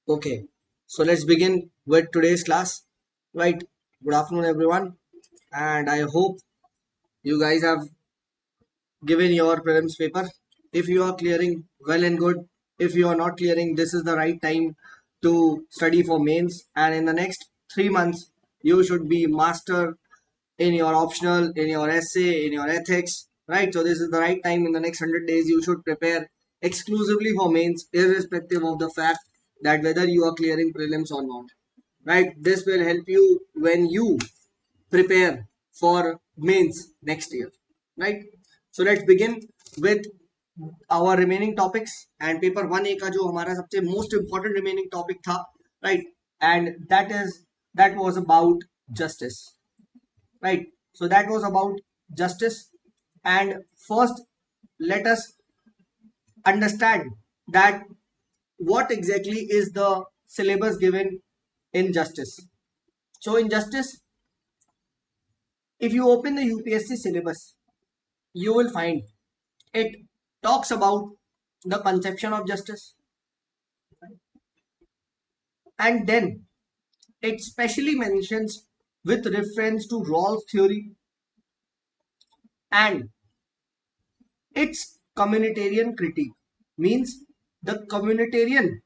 Okay, so let's begin with today's class. Right, good afternoon, everyone, and I hope you guys have given your prelims paper. If you are clearing, well and good. If you are not clearing, this is the right time to study for mains. And in the next 3 months, you should be master in your optional, in your essay, in your ethics. Right, so this is the right time. In the next 100 days, you should prepare exclusively for mains, irrespective of the fact that whether you are clearing prelims or not. Right, this will help you when you prepare for mains next year. Right, so let's begin with our remaining topics. And paper 1A का जो हमारा सबसे most important remaining topic था, right, and that was about justice. Right, so that was about justice. And first, let us understand that what exactly is the syllabus given in justice. So in justice, if you open the UPSC syllabus, you will find it talks about the conception of justice, and then it specially mentions with reference to Rawls theory and its communitarian critique, means the communitarian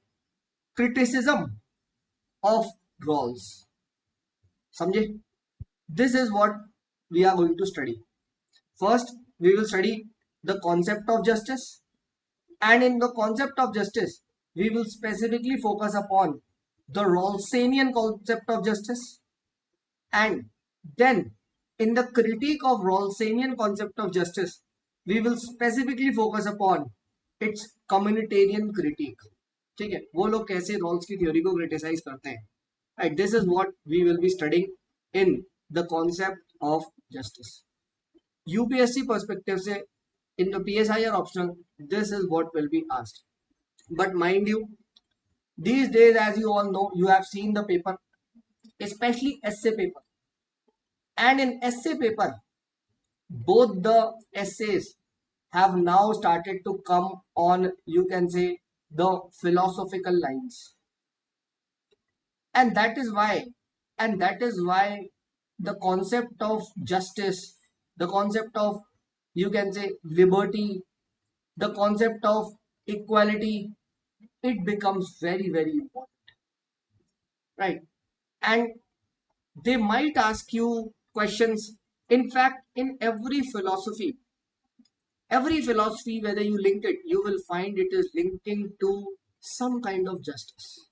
criticism of Rawls. समझे? This is what we are going to study. First, we will study the concept of justice, and in the concept of justice, we will specifically focus upon the Rawlsian concept of justice, and then in the critique of Rawlsian concept of justice, we will specifically focus upon its communitarian critique. ठीक है, वो लोग कैसे Rawls की theory को criticise करते हैं. Right, this is what we will be studying in the concept of justice. UPSC perspective से in the PSIR optional, this is what will be asked. But mind you, these days, as you all know, you have seen the paper, especially essay paper. And in essay paper, both the essays have now started to come on, you can say, the philosophical lines. And that is why, the concept of justice, the concept of, you can say, liberty, the concept of equality, it becomes very, very important. Right, and they might ask you questions. In fact, in every philosophy, whether you link it, you will find it is linking to some kind of justice.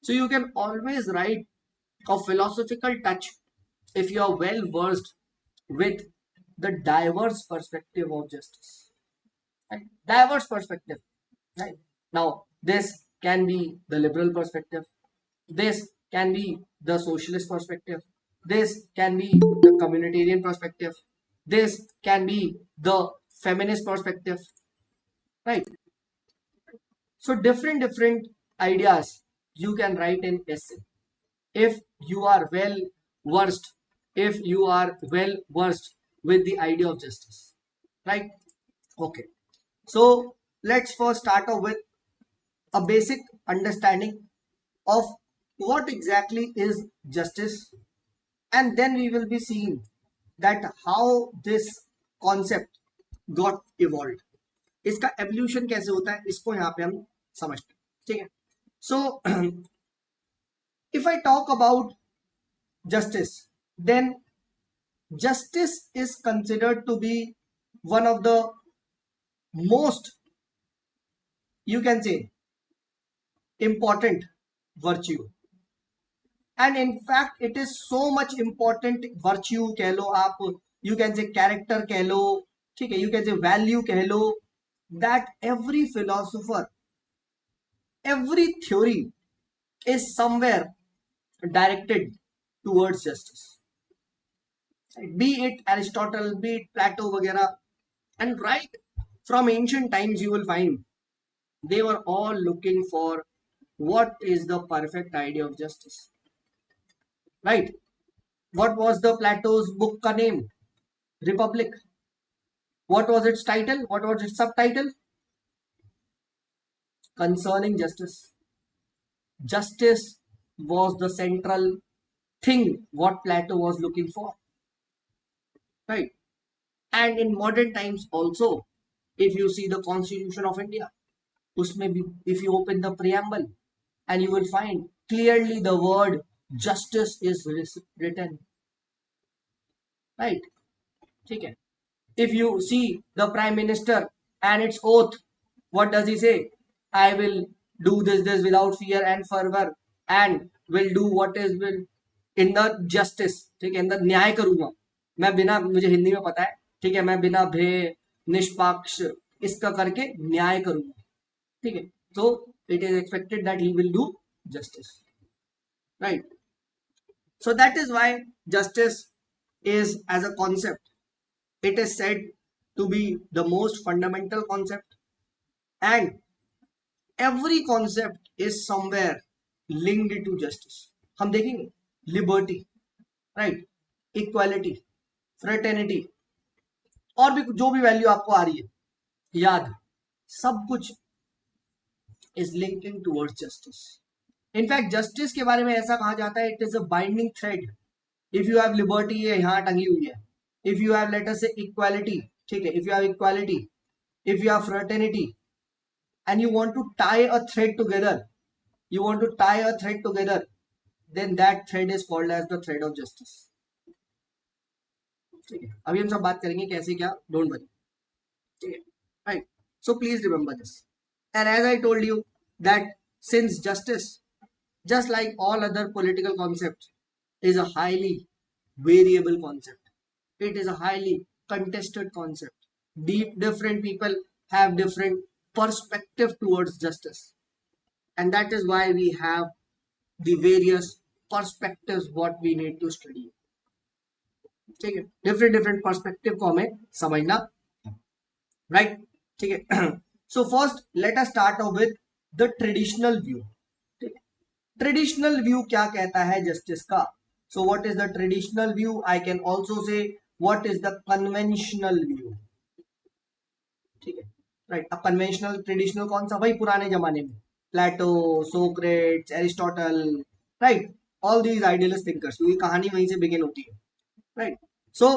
So you can always write a philosophical touch if you are well versed with the diverse perspective of justice. Right? Diverse perspective. Right? Now, this can be the liberal perspective. This can be the socialist perspective. This can be the communitarian perspective. This can be the feminist perspective. Right? So different ideas you can write in essay if you are versed, if you are well versed with the idea of justice. Right? Okay. So let's first start off with a basic understanding of what exactly is justice, and then we will be seeing that how this concept got evolved. इसका evolution कैसे होता है, इसको यहाँ पे हम समझते हैं. ठीक है. So if I talk about justice, then justice is considered to be one of the most, you can say, important virtue. And in fact, it is so much important virtue कह लो आप, you can say character कह लो, ठीक है, you can say value कह लो, that every philosopher, every theory is somewhere directed towards justice. Be it Aristotle, be it Plato वगैरह, and right from ancient times you will find they were all looking for what is the perfect idea of justice. Right? What was the Plato's book ka name? Republic. What was its title? What was its subtitle? Concerning justice. justice was the central thing what Plato was looking for, right? And in modern times also, if you see the Constitution of India, उसमें भी if you open the preamble and you will find clearly the word justice is written, right? ठीक है. If you see the prime minister and its oath, what does he say? I will do this without fear and fervor and will do what is will in the justice. ठीक है, in the न्याय करूंगा मैं बिना, मुझे हिंदी में पता है, ठीक है, मैं बिना भय निष्पक्ष इसका करके न्याय करूंगा. ठीक है, so it is expected that he will do justice, right? So that is why justice is as a concept, it is said to be the most fundamental concept, and every concept is somewhere linked to justice. हम देखेंगे liberty, right, equality, fraternity, और भी जो भी value आपको आ रही है याद, सब कुछ is linking towards justice. In fact justice के बारे में ऐसा कहा जाता है, it is a binding thread. If you have liberty, ये यहाँ टंगी हुई है. If you have let us से इक्वालिटी, ठीक है, if you have equality, if you have fraternity and you want to tie a thread together, you want to tie a thread together, then that thread is called as the thread of justice. ठीक है, अभी हम सब बात करेंगे कैसे क्या, don't worry. ठीक है, right. So please remember this. And as I told you that since justice, just like all other political concepts, is a highly variable concept, it is a highly contested concept. Different people have different perspective towards justice, and that is why we have the various perspectives what we need to study. ठीक है, different perspective को हमें समझना, right? ठीक है. So first let us start off with the traditional view. Traditional view क्या कहता है जस्टिस का? So what is the traditional view? I can also say what is the conventional view. ठीक है, राइट. अब कन्वेंशनल ट्रेडिशनल कौन सा? वही पुराने जमाने में Plato, Socrates, Aristotle, right, all these idealist thinkers, क्योंकि कहानी वहीं से बिगिन होती है, right. So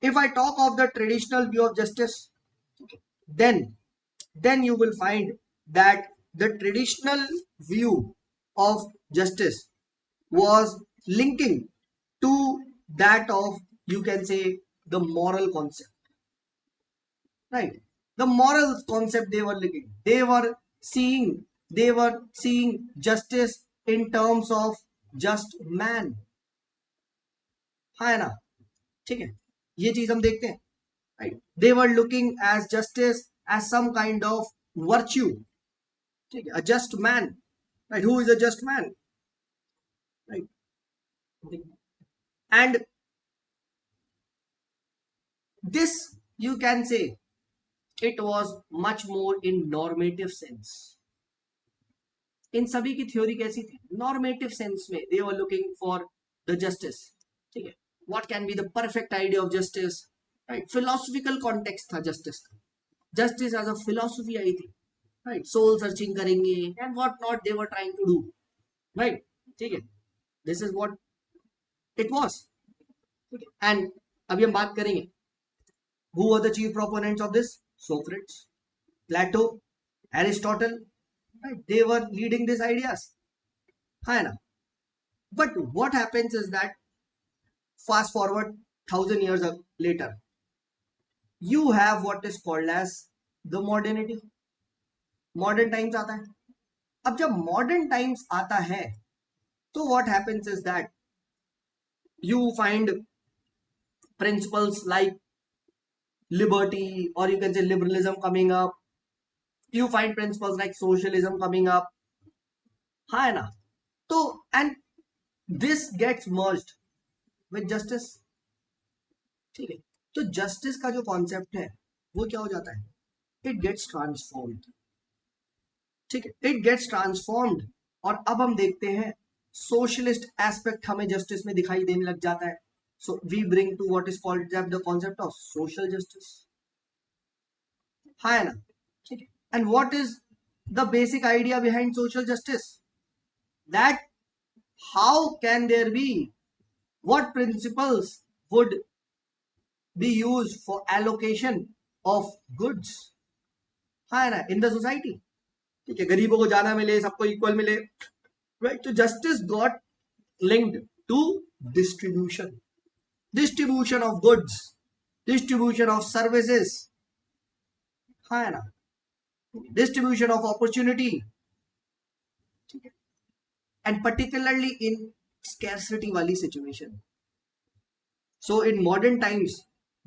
if I talk of the traditional view of justice, then you will find that the traditional view of justice was linking to that of, you can say, the moral concept, right? The moral concept they were linking, they were seeing justice in terms of just man. है ना? ठीक है, ये चीज हम देखते हैं, right? They were looking as justice as some kind of virtue. ठीक है, a just man, right? Who is a just man, right? And this, you can say, it was much more in normative sense. इन सभी की theory कैसी थी? Normative sense में they were looking for the justice. ठीक है, what can be the perfect idea of justice, right? philosophical context था justice का. justice as a philosophy आई थी, right? soul searching करेंगे and what not they were trying to do, right? ठीक है, this is what it was. okay. And अभी हम बात करेंगे who were the chief proponents of this? Socrates, Plato, Aristotle, right? They were leading these ideas, है ना? But what happens is that fast forward 1000 years later, you have what is called as the modernity. Modern times आता है. अब जब modern times आता है, तो what happens is that you find principles like liberty, or you can say liberalism coming up. You find principles like socialism coming up, है ना? तो and this gets merged with justice. ठीक है, तो justice का जो concept है वो क्या हो जाता है? It gets transformed. ठीक है, it gets transformed. और अब हम देखते हैं socialist aspect हमें justice में दिखाई देने लग जाता है. So we bring to what is called the concept of social justice. है ना? ठीक है. And what is the basic idea behind social justice? that how can there be, what principles would be used for allocation of goods, है ना, in the society. ठीक है, गरीबों को ज्यादा मिले, सबको इक्वल मिले, right? तो justice got linked to distribution, distribution of goods, distribution of services, है ना, distribution of opportunity, and particularly in scarcity wali situation. So in modern times,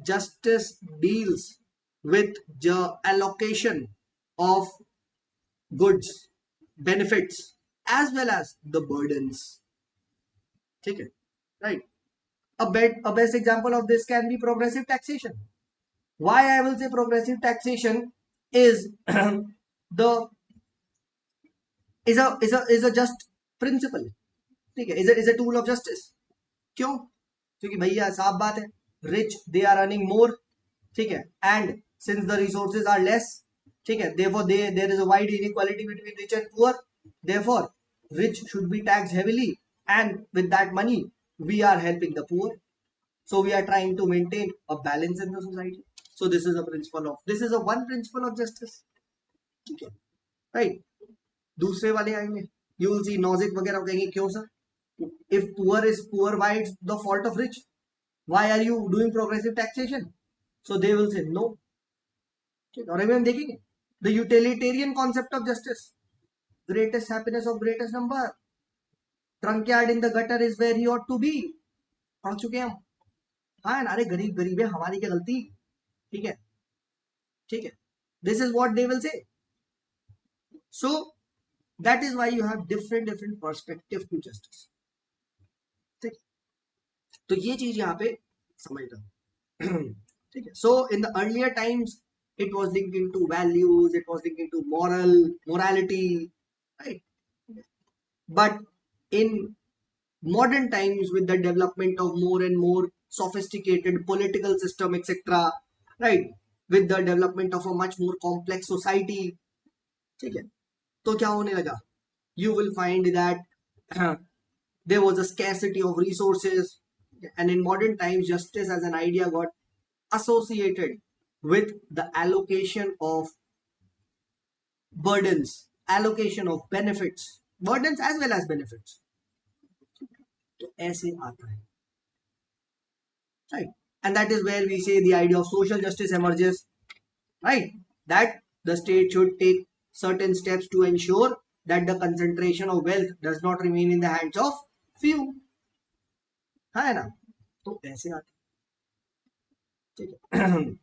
justice deals with the allocation of goods, benefits, as well as the burdens. Okay, right? A best example of this can be progressive taxation. Why I will say progressive taxation is the is a just principle. ठीक है, is a tool of justice. क्यों? क्योंकि भैया साफ बात है, rich they are earning more, ठीक है, and since the resources are less, ठीक है, therefore there is a wide inequality between rich and poor, therefore rich should be taxed heavily, and with that money we are helping the poor. So we are trying to maintain a balance in the society. So this is a principle of, this is a one principle of justice. ठीक है, right? दूसरे वाले आएंगे, you will see Nozick वगैरह कहेंगे क्यों sir, if poor is poor, why it's the fault of rich, why are you doing progressive taxation? So they will say no. और अभी हम देखेंगे the utilitarian concept of justice, greatest happiness of greatest number, drunkard in the gutter is where he ought to be. पढ़ चुके हम, हाँ अरे गरीब गरीब है, हमारी क्या गलती, ठीक है, ठीक है, this is what they will say. So that is why you have different perspective to justice. ठीक, तो ये चीज यहाँ पे समझना, ठीक है. So in the earlier times it was linked into values, it was linked into morality, right? But in modern times, with the development of more and more sophisticated political system, etc., right, with the development of a much more complex society, ठीक है, तो क्या होने लगा, you will find that there was a scarcity of resources, and in modern times justice as an idea got associated with the allocation of burdens, allocation of benefits, burdens as well as benefits. तो ऐसे आता है, right? And that is where we say the idea of social justice emerges, right? That the state should take certain steps to ensure that the concentration of wealth does not remain in the hands of few, है ना, तो ऐसे आता है, ठीक है,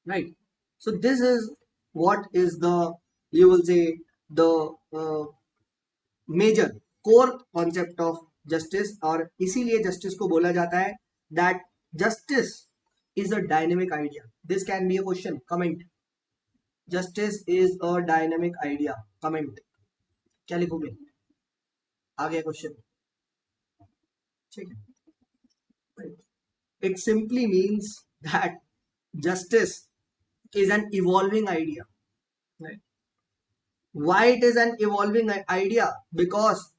right? So this is what is the, you will say, the major core concept of justice, और इसीलिए justice को बोला जाता है that justice is a dynamic idea. This can be a question, comment. Justice is a dynamic idea, comment. क्या लिखोगे, आ गया question, ठीक है. It simply means that justice is an evolving idea, right? Why it is an evolving idea? Because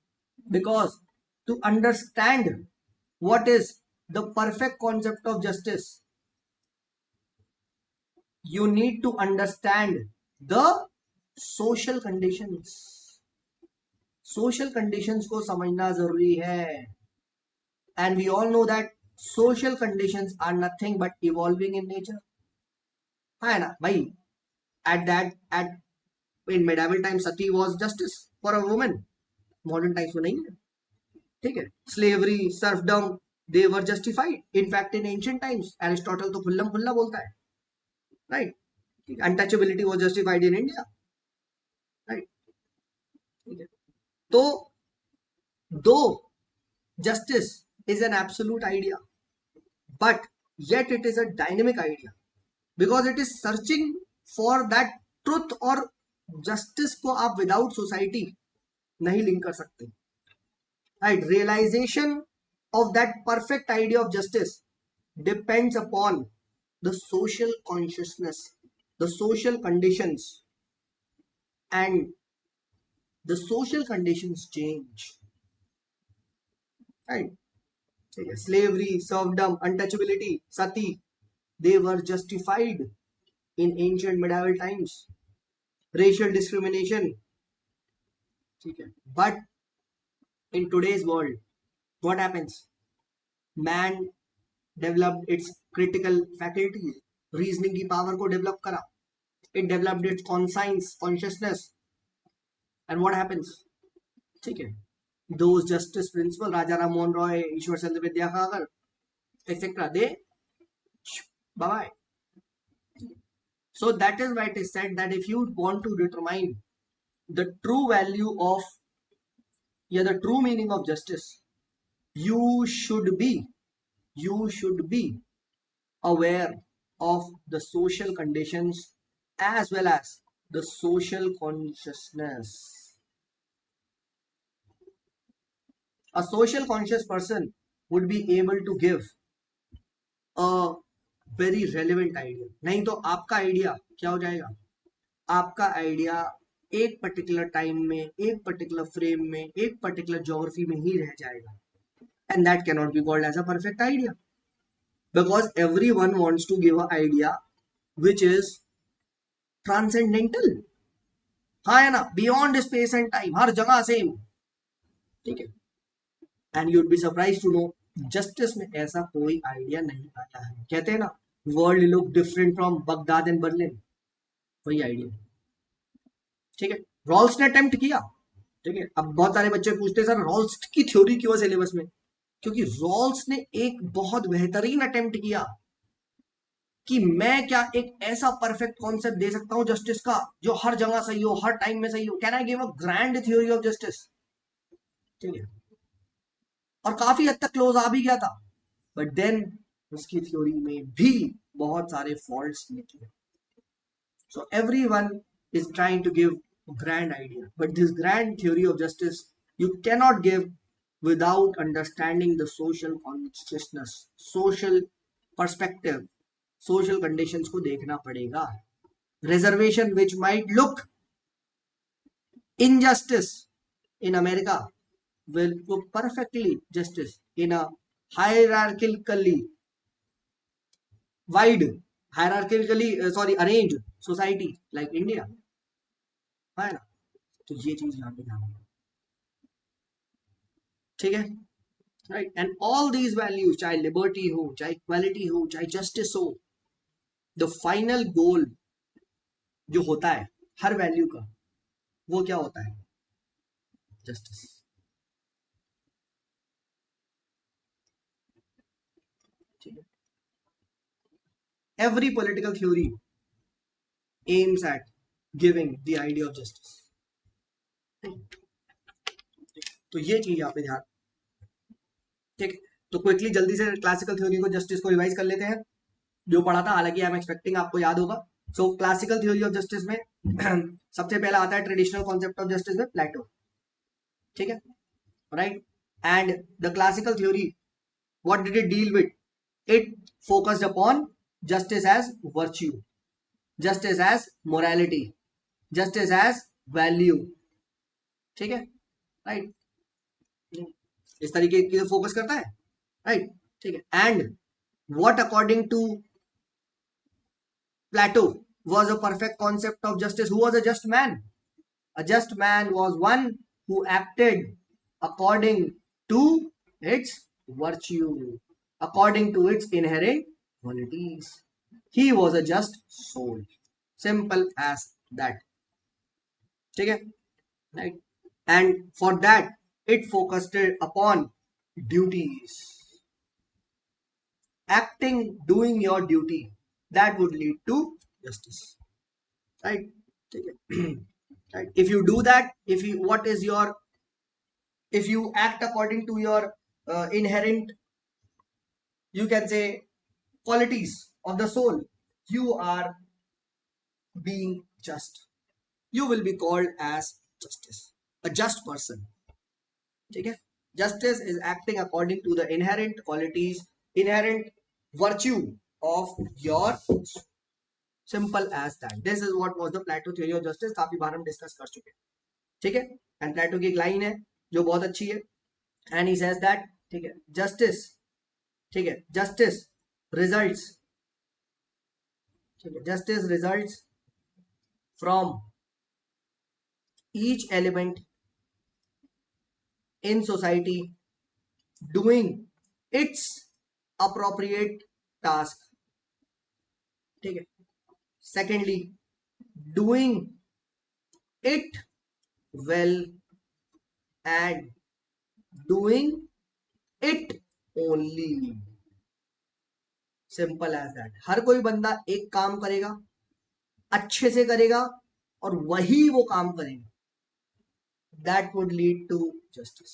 to understand what is the perfect concept of justice, you need to understand the social conditions. Social conditions को समझना जरूरी है, and we all know that social conditions are nothing but evolving in nature, है ना भाई. At in medieval times sati was justice for a woman, modern times में नहीं है, ठीक है. Slavery, serfdom, they were justified. In fact, in ancient times, Aristotle तो खुल्लम खुल्ला बोलता है, right? Untouchability was justified in India, right? ठीक है. तो though justice is an absolute idea, but yet it is a dynamic idea, because it is searching for that truth, और justice को आप without society नहीं लिंक कर सकते, right? Realization of that perfect idea of justice depends upon the social consciousness, the social conditions, and the social conditions change, right? Slavery, serfdom, untouchability, sati, they were justified in ancient medieval times. Racial discrimination, okay. But in today's world, what happens? Man developed its critical faculties, reasoning की power को develop करा. It developed its conscience, consciousness, and what happens? ठीक है. Those justice principle, Raja Ram Mohan Roy, Ishwar Chandra Vidyasagar, etc. They bye bye. So that is why it is said that if you want to determine the true value of, yeah, the true meaning of justice, you should be aware of the social conditions as well as the social consciousness. A social conscious person would be able to give a very relevant idea. नहीं तो आपका idea क्या हो जाएगा? आपका idea एक particular time में, एक पर्टिकुलर फ्रेम में, एक पर्टिकुलर ज्योग्राफी में ही रह जाएगा. And that cannot be called as a perfect idea, because everyone wants to give an idea which is transcendental. हाँ है ना, beyond space and time, हर जगह सेम. ठीक है. And you'd be surprised to know, justice में ऐसा कोई idea नहीं आया है. कहते हैं ना, world look different from Baghdad and Berlin, वही आइडिया. ठीक है. रॉल्स ने अटेम्प्ट किया. ठीक है. अब बहुत सारे बच्चे पूछते हैं, सर रॉल्स की थ्योरी क्यों है सिलेबस में? क्योंकि रॉल्स ने एक बहुत बेहतरीन अटेम्प्ट किया कि मैं क्या एक ऐसा परफेक्ट कॉन्सेप्ट दे सकता हूं जस्टिस का जो हर जगह सही हो, हर टाइम में सही हो. Can I give a grand theory of justice? ठीक है. और काफी हद तक क्लोज आ भी गया था, बट देन उसकी थ्योरी में भी बहुत सारे फॉल्ट्स निकले. So everyone is trying to give grand idea, but this grand theory of justice you cannot give without understanding the social consciousness, social perspective, social conditions को देखना पड़ेगा. Reservation which might look injustice in America will look perfectly justice in a hierarchically arranged society like India, है ना? तो ये चीज यहाँ पे ध्यान. ठीक है. Right. And all these values, चाहे लिबर्टी हो, चाहे इक्वालिटी हो, चाहे जस्टिस हो, द फाइनल गोल जो होता है हर वैल्यू का, वो क्या होता है? Justice. Every political theory aims at giving the idea of justice. तो ये चीज यहाँ पे ध्यान. ठीक है. तो क्विकली जल्दी से क्लासिकल थ्योरी को, जस्टिस को रिवाइज कर लेते हैं जो पढ़ा था. हालांकि आई एम एक्सपेक्टिंग आपको याद होगा. सो क्लासिकल थ्योरी ऑफ जस्टिस में सबसे पहला आता है ट्रेडिशनल कॉन्सेप्ट ऑफ जस्टिस में प्लेटो. ठीक है. Right. And the classical theory, what did it deal with? It focused upon justice as virtue, justice as morality, justice as value. ठीक है. राइट. इस तरीके की फोकस करता है. राइट. ठीक है. And what according to Plato was a perfect concept of justice? Who was a just man? A just man was one who acted according to its virtue, according to its inherent qualities. He was a just soul. Simple as that. ठीक है. Right. And for that it focused upon duties. Acting, doing your duty, that would lead to justice. Right. Right. If you do that, if you act according to your inherent, you can say, qualities of the soul, you are being just. You will be called as justice, a just person. Okay. Justice is acting according to the inherent qualities, inherent virtue of your soul. Simple as that. This is what was the Plato theory of justice. काफी बार हम discuss कर चुके हैं. ठीक है। And प्लेटो की एक line है जो बहुत अच्छी है, एंड ही सेज दैट, ठीक है, जस्टिस, ठीक है, जस्टिस रिजल्ट्स, ठीक है, justice results from each element in society doing its appropriate task, ठीक है, secondly doing it well and doing it only, simple as that. हर कोई बंदा एक काम करेगा, अच्छे से करेगा, और वही वो काम करेगा, that would lead to justice,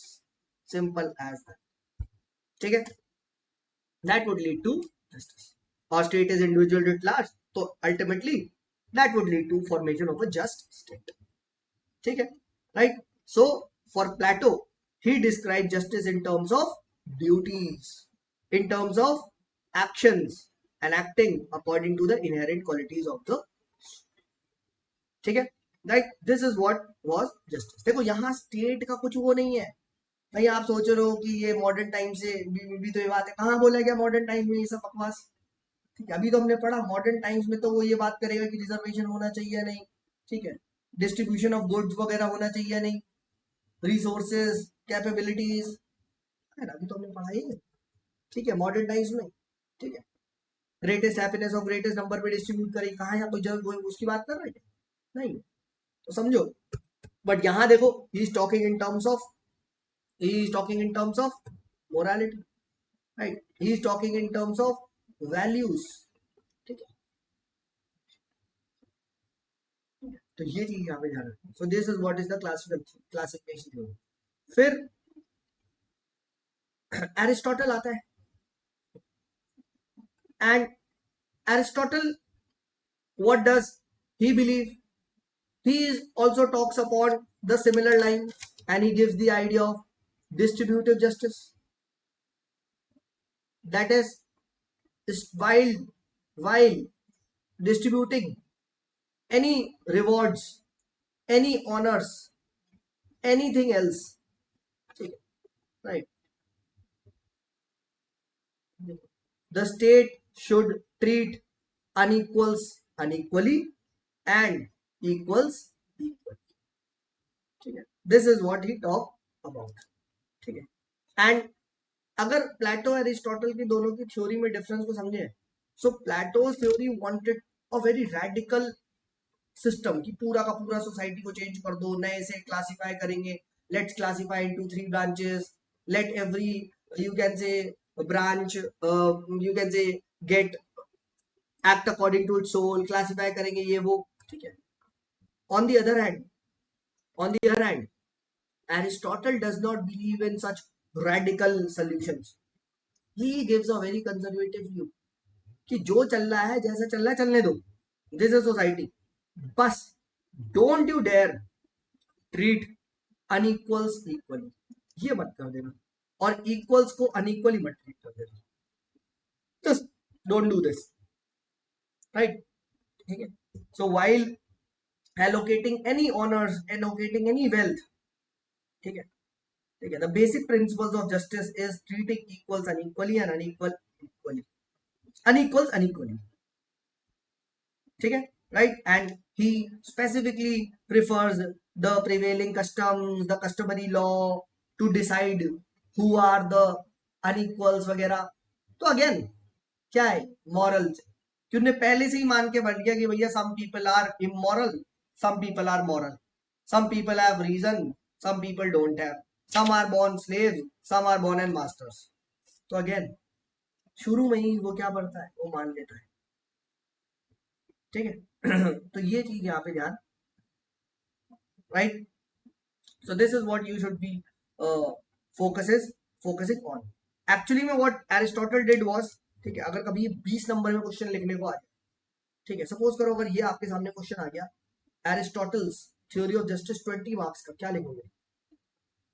simple as that, ठीक है, that would lead to justice. और state is individual at large, तो ultimately that would lead to formation of a just state, ठीक है, right. So for Plato he described justice in terms of duties, in terms of actions and acting according to the inherent qualities of the, ठीक है, right. This is what was justice. देखो यहाँ state का कुछ वो नहीं है। भाई आप सोच रहे हो कि ये मॉडर्न टाइम से भी तो ये बात है, कहाँ बोला गया मॉडर्न टाइम में ये सब बकवास, ठीक है। अभी तो हमने पढ़ा मॉडर्न टाइम्स में तो वो ये बात करेगा कि रिजर्वेशन होना चाहिए या नहीं, ठीक है, डिस्ट्रीब्यूशन ऑफ गुड्स वगैरह होना चाहिए या नहीं, रिसोर्सेज, कैपेबिलिटीज, है ना, अभी तो हमने पढ़ा ही है, ठीक है, मॉडर्न टाइम्स में, ठीक है। ग्रेटेस्ट हैप्पीनेस और ग्रेटेस्ट नंबर पे डिस्ट्रीब्यूट करें, कहाँ यहाँ कोई जब उसकी बात कर रहा है, नहीं, तो समझो। बट यहाँ देखो he is talking in terms of, he is talking in terms of morality, right, he is talking in terms of values, ठीक है, तो ये चीज यहाँ पे ध्यान रखना। सो this is what is the classification theory. फिर एरिस्टोटल आता है, and Aristotle what does he believe, he is also talks upon the similar line, and he gives the idea of distributive justice, that is while distributing any rewards, any honors, anything else, right, the state should treat unequals unequally and equals equally, ठीक है, this is what he talk about, ठीक है। And अगर Plato Aristotle की दोनों की theory में difference को समझे, so Plato's theory wanted a very radical system कि पूरा का पूरा सोसाइटी को चेंज कर दो, नए से क्लासिफाई करेंगे, let's classify into 3 branches, let every, you can say branch, you can say get act according to its soul, classify करेंगे ये वो, ठीक है। On the other hand, on the other hand, Aristotle does not believe in such radical solutions. He gives a very conservative view कि जो चल रहा है, जैसा चल रहा है चलने दो, दिस इज सोसाइटी, बस don't you dare treat unequals equally, ये मत कर देना, और इक्वल्स को अनइक्वली मत ट्रीट कर देना, just don't do this, right, ठीक है। So while allocating any honors, allocating any wealth, ठीक है, ठीक है, the basic principles of justice is treating equals unequally and unequal equally, unequals unequally, ठीक है, right, and he specifically prefers the prevailing customs, the customary law to decide who are the unequals वगैरह। तो again क्या है, morals, कि उन्हें पहले से ही मान के बन गया कि भैया some people are immoral, some people are moral, some people have reason, some people don't have, some are born slaves, some are born and masters। तो अगेन शुरू में ही वो क्या पढ़ता है, वो मान लेता है, ठीक है। तो ये चीज यहाँ पे ध्यान, right. So this is what you should be focusing on. Actually में व्हाट एरिस्टोटल डिड वाज, ठीक है, अगर कभी 20 नंबर में क्वेश्चन लिखने को आ जाए, ठीक है, सपोज करो अगर ये आपके सामने क्वेश्चन आ गया, Aristotle's theory of justice 20 marks का, क्या लिखोगे,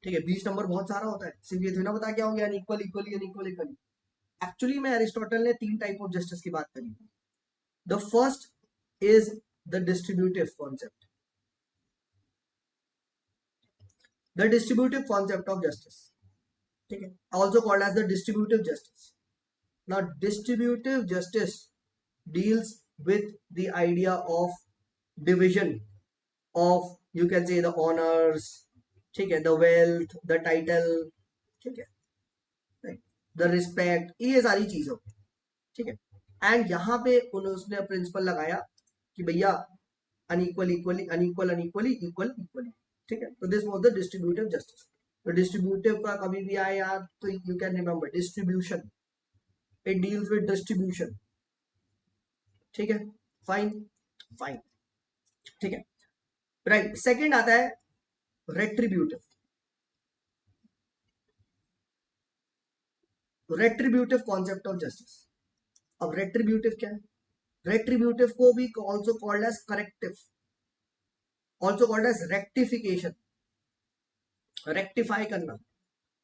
ठीक है, 20 नंबर बहुत सारा होता है, सिर्फ ये थोड़ी ना बता क्या हो गया unequal equally unequal equally. Actually में एरिस्टोटल ने 3 टाइप ऑफ जस्टिस की बात करी। The first is the distributive concept, the distributive concept of justice, ठीक है, also called as the distributive justice. Now distributive justice deals with the idea of division of, you can say, the honors, ठीक है, the wealth, the title, ठीक है, the respect, ये सारी चीजें, ठीक है. एंड यहाँ पे उसने प्रिंसिपल लगाया कि भैया unequal equally, unequal unequally, equal equally, ठीक है. तो this was the distributive justice. तो डिस्ट्रीब्यूटिव का कभी भी आए यार तो you can remember distribution, it deals with distribution, ठीक है. फाइन, फाइन, ठीक है, राइट. सेकंड आता है retributive. Retributive concept of justice. अब रेट्रीब्यूटिव क्या है? रेट्रीब्यूटिव को भी also called as corrective, also called as rectification, rectify करना,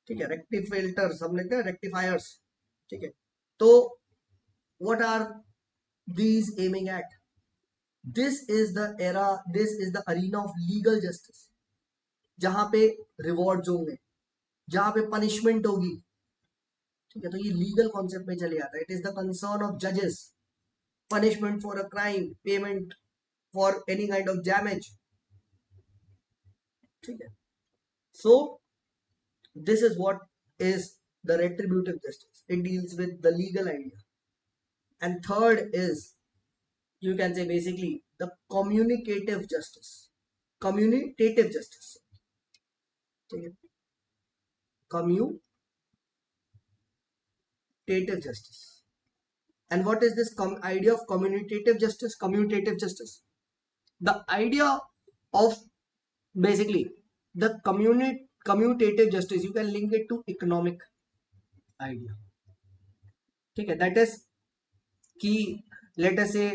ठीक है. रेक्टिफिल्टर्स हम लिखते हैं, रेक्टिफायर्स, ठीक है. तो what are these aiming at? This is the era, this is the arena of legal justice, जहां पे रिवॉर्ड्स होंगे, जहां पे पनिशमेंट होगी, ठीक है. तो ये लीगल कॉन्सेप्ट में चले जाता है. It is the concern of जजेस, punishment for a crime, payment for any kind of damage, ठीक है. So this is what is the retributive justice. It deals with the legal idea. And third is, you can say, basically the communicative justice, commutative justice, ठीक है, commutative justice. And what is this idea of commutative justice? Commutative justice, the idea of basically the commutative justice, you can link it to economic idea, ठीक है. that is कि let us say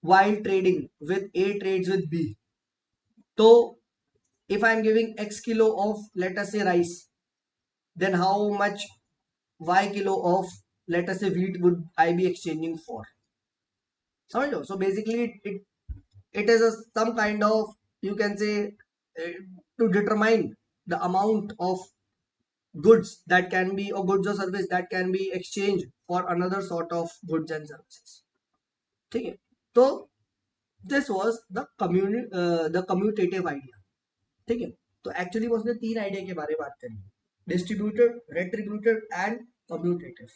while trading with A trades with B, so if I am giving X kilo of, let us say, rice, then how much Y kilo of, let us say, wheat would I be exchanging for? So basically it is some kind of, you can say, to determine the amount of goods that can be, or goods or service that can be exchanged for another sort of goods and services, ठीक है. तो this was the commutative idea, ठीक है. तो actually वो उसने तीन idea के बारे में बात करी, डिस्ट्रीब्यूटेड, रेट्रीब्यूटेड एंड कम्यूटेटिव.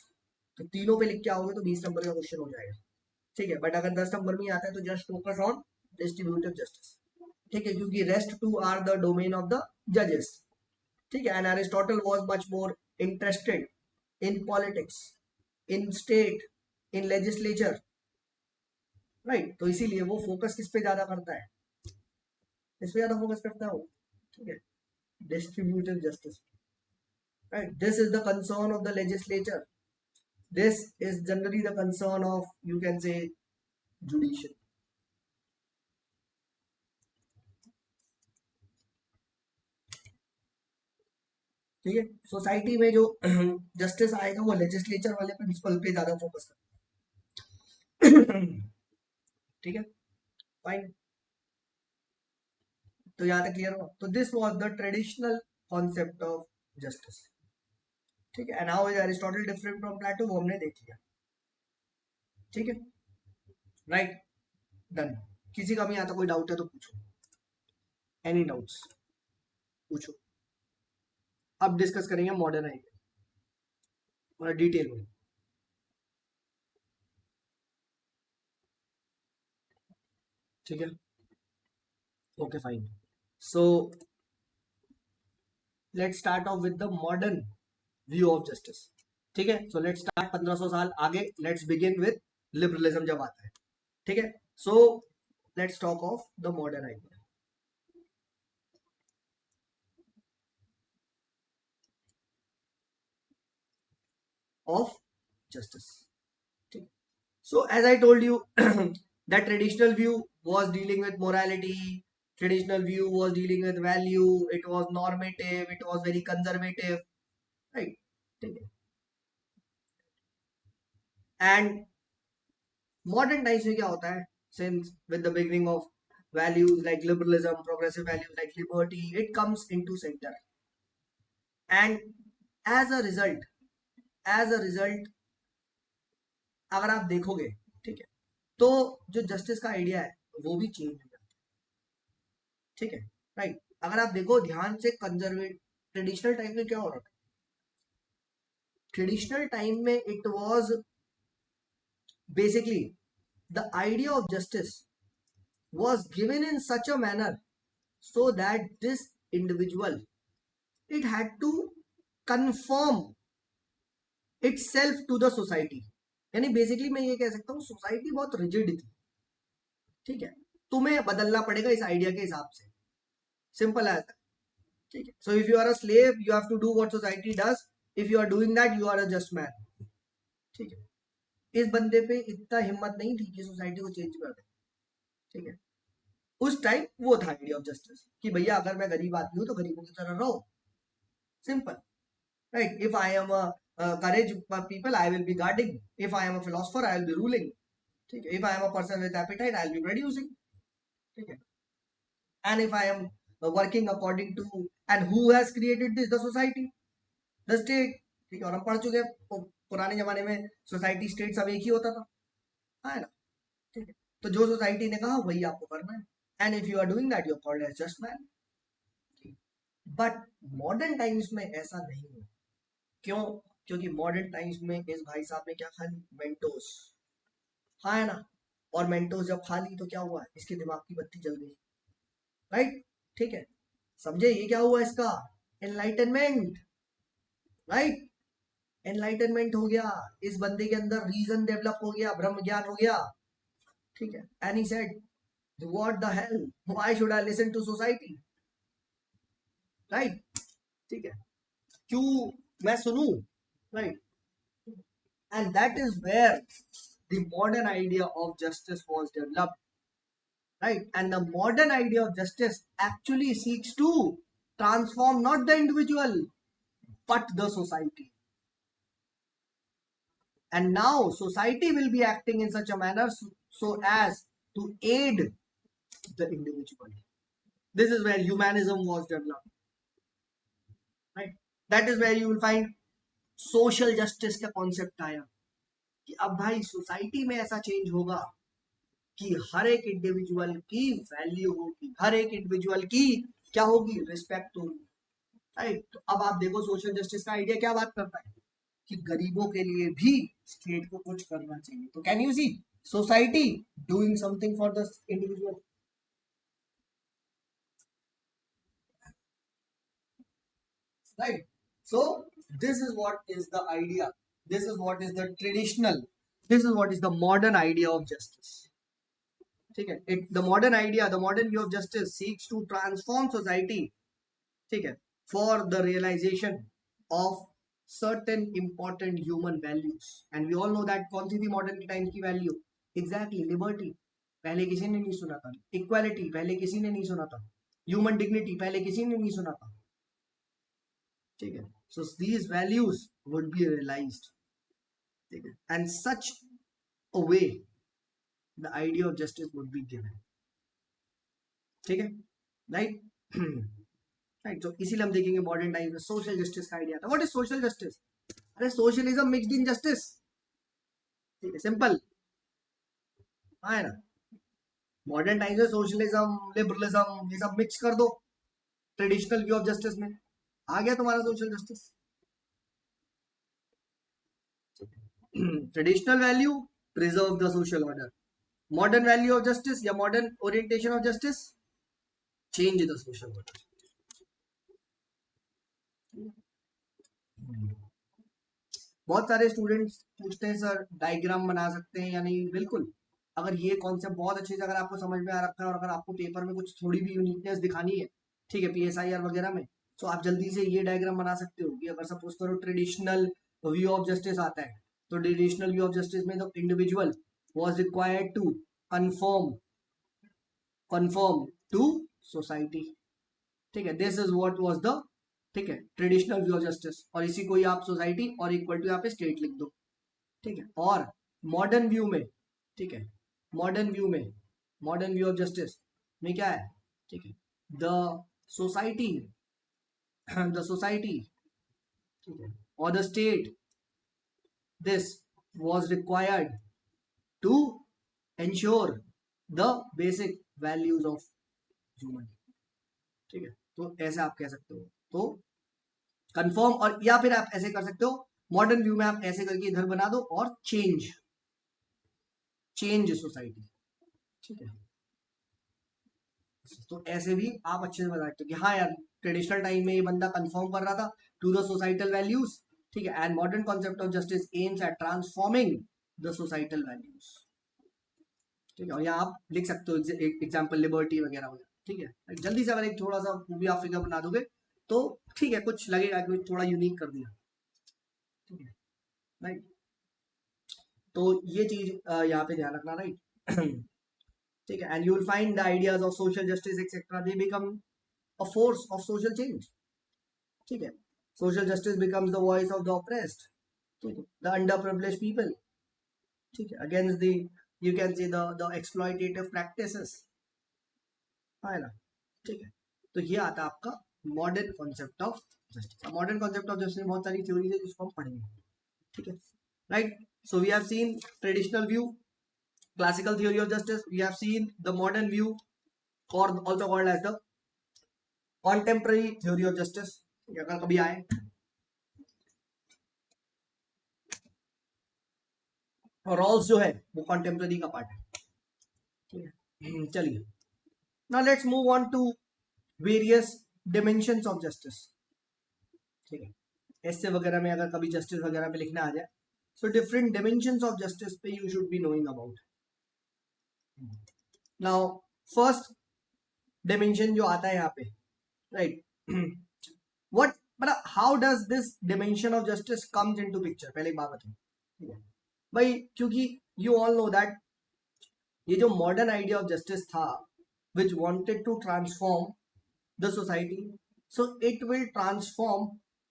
तो तीनों पे लिख के आओगे तो 20 नंबर का क्वेश्चन हो जाएगा, ठीक है. बट अगर 10 नंबर में आता है तो just focus on distributive justice, ठीक है, क्योंकि rest two are the domain of the जजेस, ठीक है. And Aristotle was much more interested in politics, in state, in legislature, right. तो इसीलिए वो फोकस किस पे ज्यादा करता है, इस पे ज्यादा फोकस करता है वो, ठीक है, distributive justice, right. This is the concern of the legislature, this is generally the concern of, you can say, judicial, ठीक है. सोसाइटी में जो जस्टिस आएगा वो लेजिस्लेचर वाले प्रिंसिपल पे ज्यादा फोकस कर, ठीक है, फाइन. तो यहाँ तक क्लियर हुआ. तो this was the traditional concept of justice, ठीक है. And how is Aristotle different from Plato, वो हमने देख लिया, ठीक है, राइट. डन. किसी का भी यहाँ तक कोई डाउट है तो पूछो, एनी डाउट्स पूछो. अब डिस्कस करेंगे मॉडर्न आइडिया और डिटेल में, ठीक है. Okay fine. So let's start of with the modern view of justice, ठीक है. सो लेट्स स्टार्ट 1500 साल आगे. लेट्स बिगिन विद लिबरलिज्म जब आता है, ठीक है. So let's talk of the modern idea of justice. So as I told you, that traditional view was dealing with morality, traditional view was dealing with value, it was normative, it was very conservative, right. And modern times में क्या होता है, since with the beginning of values like liberalism, progressive values like liberty, it comes into center. And as a result, as a result अगर आप देखोगे, ठीक है, तो जो जस्टिस का आइडिया है वो भी चेंज हो जाता है, ठीक है, राइट। अगर आप देखो ध्यान से, कंजर्वेटिव ट्रेडिशनल टाइम में क्या हो रहा था, ट्रेडिशनल टाइम में it was basically the idea of justice was given in such a manner so that this individual, it had to conform itself to the society. यानी बेसिकली मैं ये कह सकता हूँ सोसाइटी बहुत रिजिड थी, ठीक है, तुम्हें बदलना पड़ेगा इस आइडिया के हिसाब से, सिंपल एज, ठीक है। So if you are a slave you have to do what society does, if you are doing that you are a just man, ठीक है। इस बंदे पे इतना हिम्मत नहीं थी कि सोसाइटी को चेंज कर दे, ठीक है। उस टाइम वो था आइडिया ऑफ जस्टिस कि भैया अगर मैं गरीब आदमी हूं तो गरीबों की तरह रहो, simple, right. If I am courage people I will be guarding, if I am a philosopher I will be ruling, ठीक है, if I am a person with appetite I will be producing, ठीक है, and if I am working according to, and who has created this, the society, the state, ठीक है। और हम पढ़ चुके हैं पुराने जमाने में सोसाइटी स्टेट सब एक ही होता था, है ना, ठीक है। तो जो सोसाइटी ने कहा वही आपको करना है, and if you are doing that you are called as just man. But modern times में ऐसा नहीं है, क्यों? क्योंकि मॉडर्न टाइम्स में इस भाई साहब ने क्या खा ली, मेंटोस, हाँ है ना, और मेंटोस जब खा ली तो क्या हुआ, इसके दिमाग की बत्ती जल गई, राइट, ठीक है। समझे ये क्या हुआ इसका, एनलाइटनमेंट, राइट, एनलाइटनमेंट हो गया, इस बंदे के अंदर रीजन डेवलप हो गया, ब्रह्म ज्ञान हो गया, ठीक है। And he said what the hell, why should I listen to society, right, ठीक है, क्यों मैं सुनूं, right. And that is where the modern idea of justice was developed, right? And the modern idea of justice actually seeks to transform not the individual but the society. And now society will be acting in such a manner so as to aid the individual. This is where humanism was developed, right? That is where you will find social justice का concept आया कि अब भाई society में ऐसा change होगा कि हर एक इंडिविजुअल की वैल्यू होगी, हर एक इंडिविजुअल की क्या होगी, रिस्पेक्ट होगी, राइट। तो अब आप देखो सोशल जस्टिस का आइडिया क्या बात करता है कि गरीबों के लिए भी स्टेट को कुछ करना चाहिए। तो can you see society doing something for the individual, right. So this is what is the idea, this is what is the traditional, this is what is the modern idea of justice, ठीक है। It the modern idea, the modern view of justice seeks to transform society, ठीक है, for the realisation of certain important human values, and we all know that कौन सी थी modern time की value, exactly liberty, पहले किसी ने नहीं सुना था, इक्वालिटी पहले किसी ने नहीं सुना था, ह्यूमन डिग्निटी पहले किसी ने नहीं सुना था, ठीक है। So these values would be realised, ठीक है, and such a way the idea of justice would be given, ठीक है, राइट, राइट। तो इसीलिए हम देखेंगे मॉडर्न टाइम में सोशल जस्टिस का आइडिया था। व्हाट इज सोशल जस्टिस, अरे सोशलिज्म मिक्स्ड इन जस्टिस, ठीक है, सिंपल, हाँ है ना। मॉडर्न टाइम में सोशलिज्म लिबरलिज्म ये सब मिक्स कर दो ट्रेडिशनल व्यू ऑफ जस्टिस में, आ गया तुम्हारा social justice. Traditional value preserve the social order, modern value of justice या modern orientation of justice change the social order. बहुत सारे स्टूडेंट्स पूछते हैं सर डायग्राम बना सकते हैं या नहीं, बिल्कुल। अगर ये कॉन्सेप्ट बहुत अच्छे से अगर आपको समझ में आ रखा है और अगर आपको पेपर में कुछ थोड़ी भी यूनिकनेस दिखानी है, ठीक है, पीएसआईआर वगैरह में, तो आप जल्दी से ये डायग्राम बना सकते हो कि अगर सपोज करो ट्रेडिशनल व्यू ऑफ जस्टिस आता है, तो ट्रेडिशनल व्यू ऑफ जस्टिस में the individual was required to conform conform to society, ठीक है, this is what was the, ठीक है, ट्रेडिशनल व्यू ऑफ जस्टिस, और इसी को ही आप सोसाइटी और इक्वल टू यहाँ पे स्टेट लिख दो, ठीक है। और मॉडर्न व्यू में, ठीक है, मॉडर्न व्यू में, मॉडर्न व्यू ऑफ जस्टिस में क्या है, ठीक है, द सोसाइटी द सोसाइटी, ठीक है, और the state, this was required to ensure the basic values of human, ठीक है। तो ऐसे आप कह सकते हो, तो कंफर्म, और या फिर आप ऐसे कर सकते हो, मॉडर्न व्यू में आप ऐसे करके इधर बना दो और चेंज सोसाइटी, ठीक है। तो ऐसे भी आप अच्छे से बता सकते हो कि हाँ यार, ट्रेडिशनल टाइम में ये बंदा कंफर्म कर रहा था टू द सोसाइटल वैल्यूज, ठीक है, and modern concept of justice aims at transforming the societal values, ठीक है। और यहाँ आप लिख सकते हो एग्जाम्पल लिबर्टी वगैरह वगैरह, ठीक है। जल्दी से अगर एक थोड़ा सा मूवी आप फिगर बना दोगे तो ठीक है, कुछ लगेगा कि थोड़ा यूनिक कर दिया, ठीक है, राइट। तो ये चीज यहाँ पे ध्यान रखना, राइट। ठीक है, and you will find the ideas of social justice etcetera, they become a force of social change, ठीक है। Social justice becomes the voice of the oppressed, ठीक है, द अंडर प्रिविलेज्ड पीपल, ठीक है, अगेंस्ट द, यू कैन से the exploitative practices, है ना, ठीक है। तो ये आता है आपका modern concept of justice. Modern concept of justice में बहुत सारी थ्योरीज है जिसको हम पढ़ेंगे, ठीक है, right. So we have seen traditional view, classical theory of justice, we have seen the modern view, or also called as the contemporary theory of justice, अगर कभी आए, और रॉल्स जो है वो contemporary का पार्ट है, ठीक है। चलिए, now let's move on to various dimensions of justice, ठीक है। ऐसे वगैरह में अगर कभी जस्टिस वगैरह पे लिखना आ जाए, so different dimensions of justice पे you should be knowing about. now first dimension जो आता है यहाँ पे, right, what, मतलब how does this dimension of justice comes into picture, पहले एक बात बताओ, ठीक है भाई, क्योंकि यू ऑल नो दैट ये जो मॉडर्न आइडिया ऑफ जस्टिस था which wanted to transform the society, so it will transform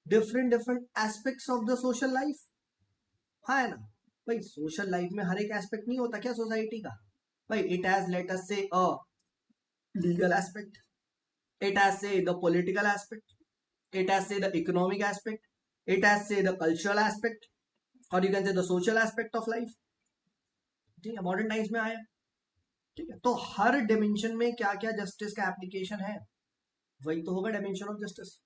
different different aspects of the social life, हाँ है ना भाई। सोशल लाइफ में हर एक एस्पेक्ट नहीं होता क्या सोसाइटी का भाई, इट हैज लेट अस से a legal aspect, it has say the political aspect, it has say the economic aspect, it has say the cultural aspect, or you can say the social aspect of life, ठीक है, modern times में आया, ठीक है। तो हर dimension में क्या क्या जस्टिस का एप्लीकेशन है, वही तो होगा डिमेंशन ऑफ जस्टिस,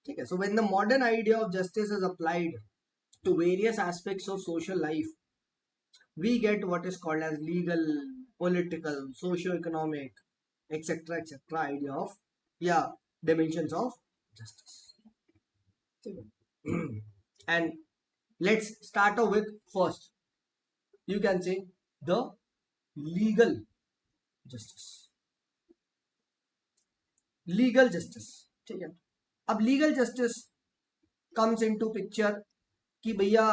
ठीक है। So when the modern idea of justice is applied to various aspects of social life, we get what is called as legal, political, socio-economic, etc idea of, yeah, dimensions of justice, and let's start off with first, you can say the legal justice, legal justice, ठीक है। अब legal justice comes into picture कि भैया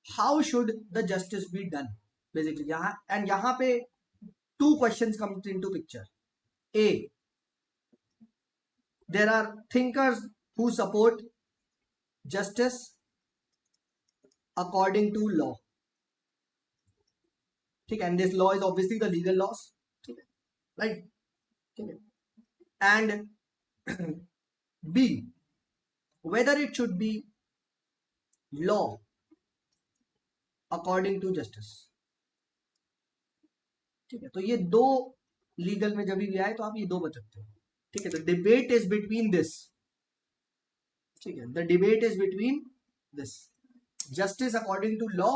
how should the justice be done, basically यहाँ, and यहाँ पे two questions comes into picture, A, there are thinkers who support justice according to law, ठीक है, and this law is obviously the legal laws, ठीक है, right, ठीक है, and B, whether it should be law according to justice, ठीक है। तो ये दो लीगल में जब भी आए तो आप ये दो बता सकते हो, ठीक है। तो डिबेट इज बिटवीन दिस, ठीक है, the debate is between this, justice according to law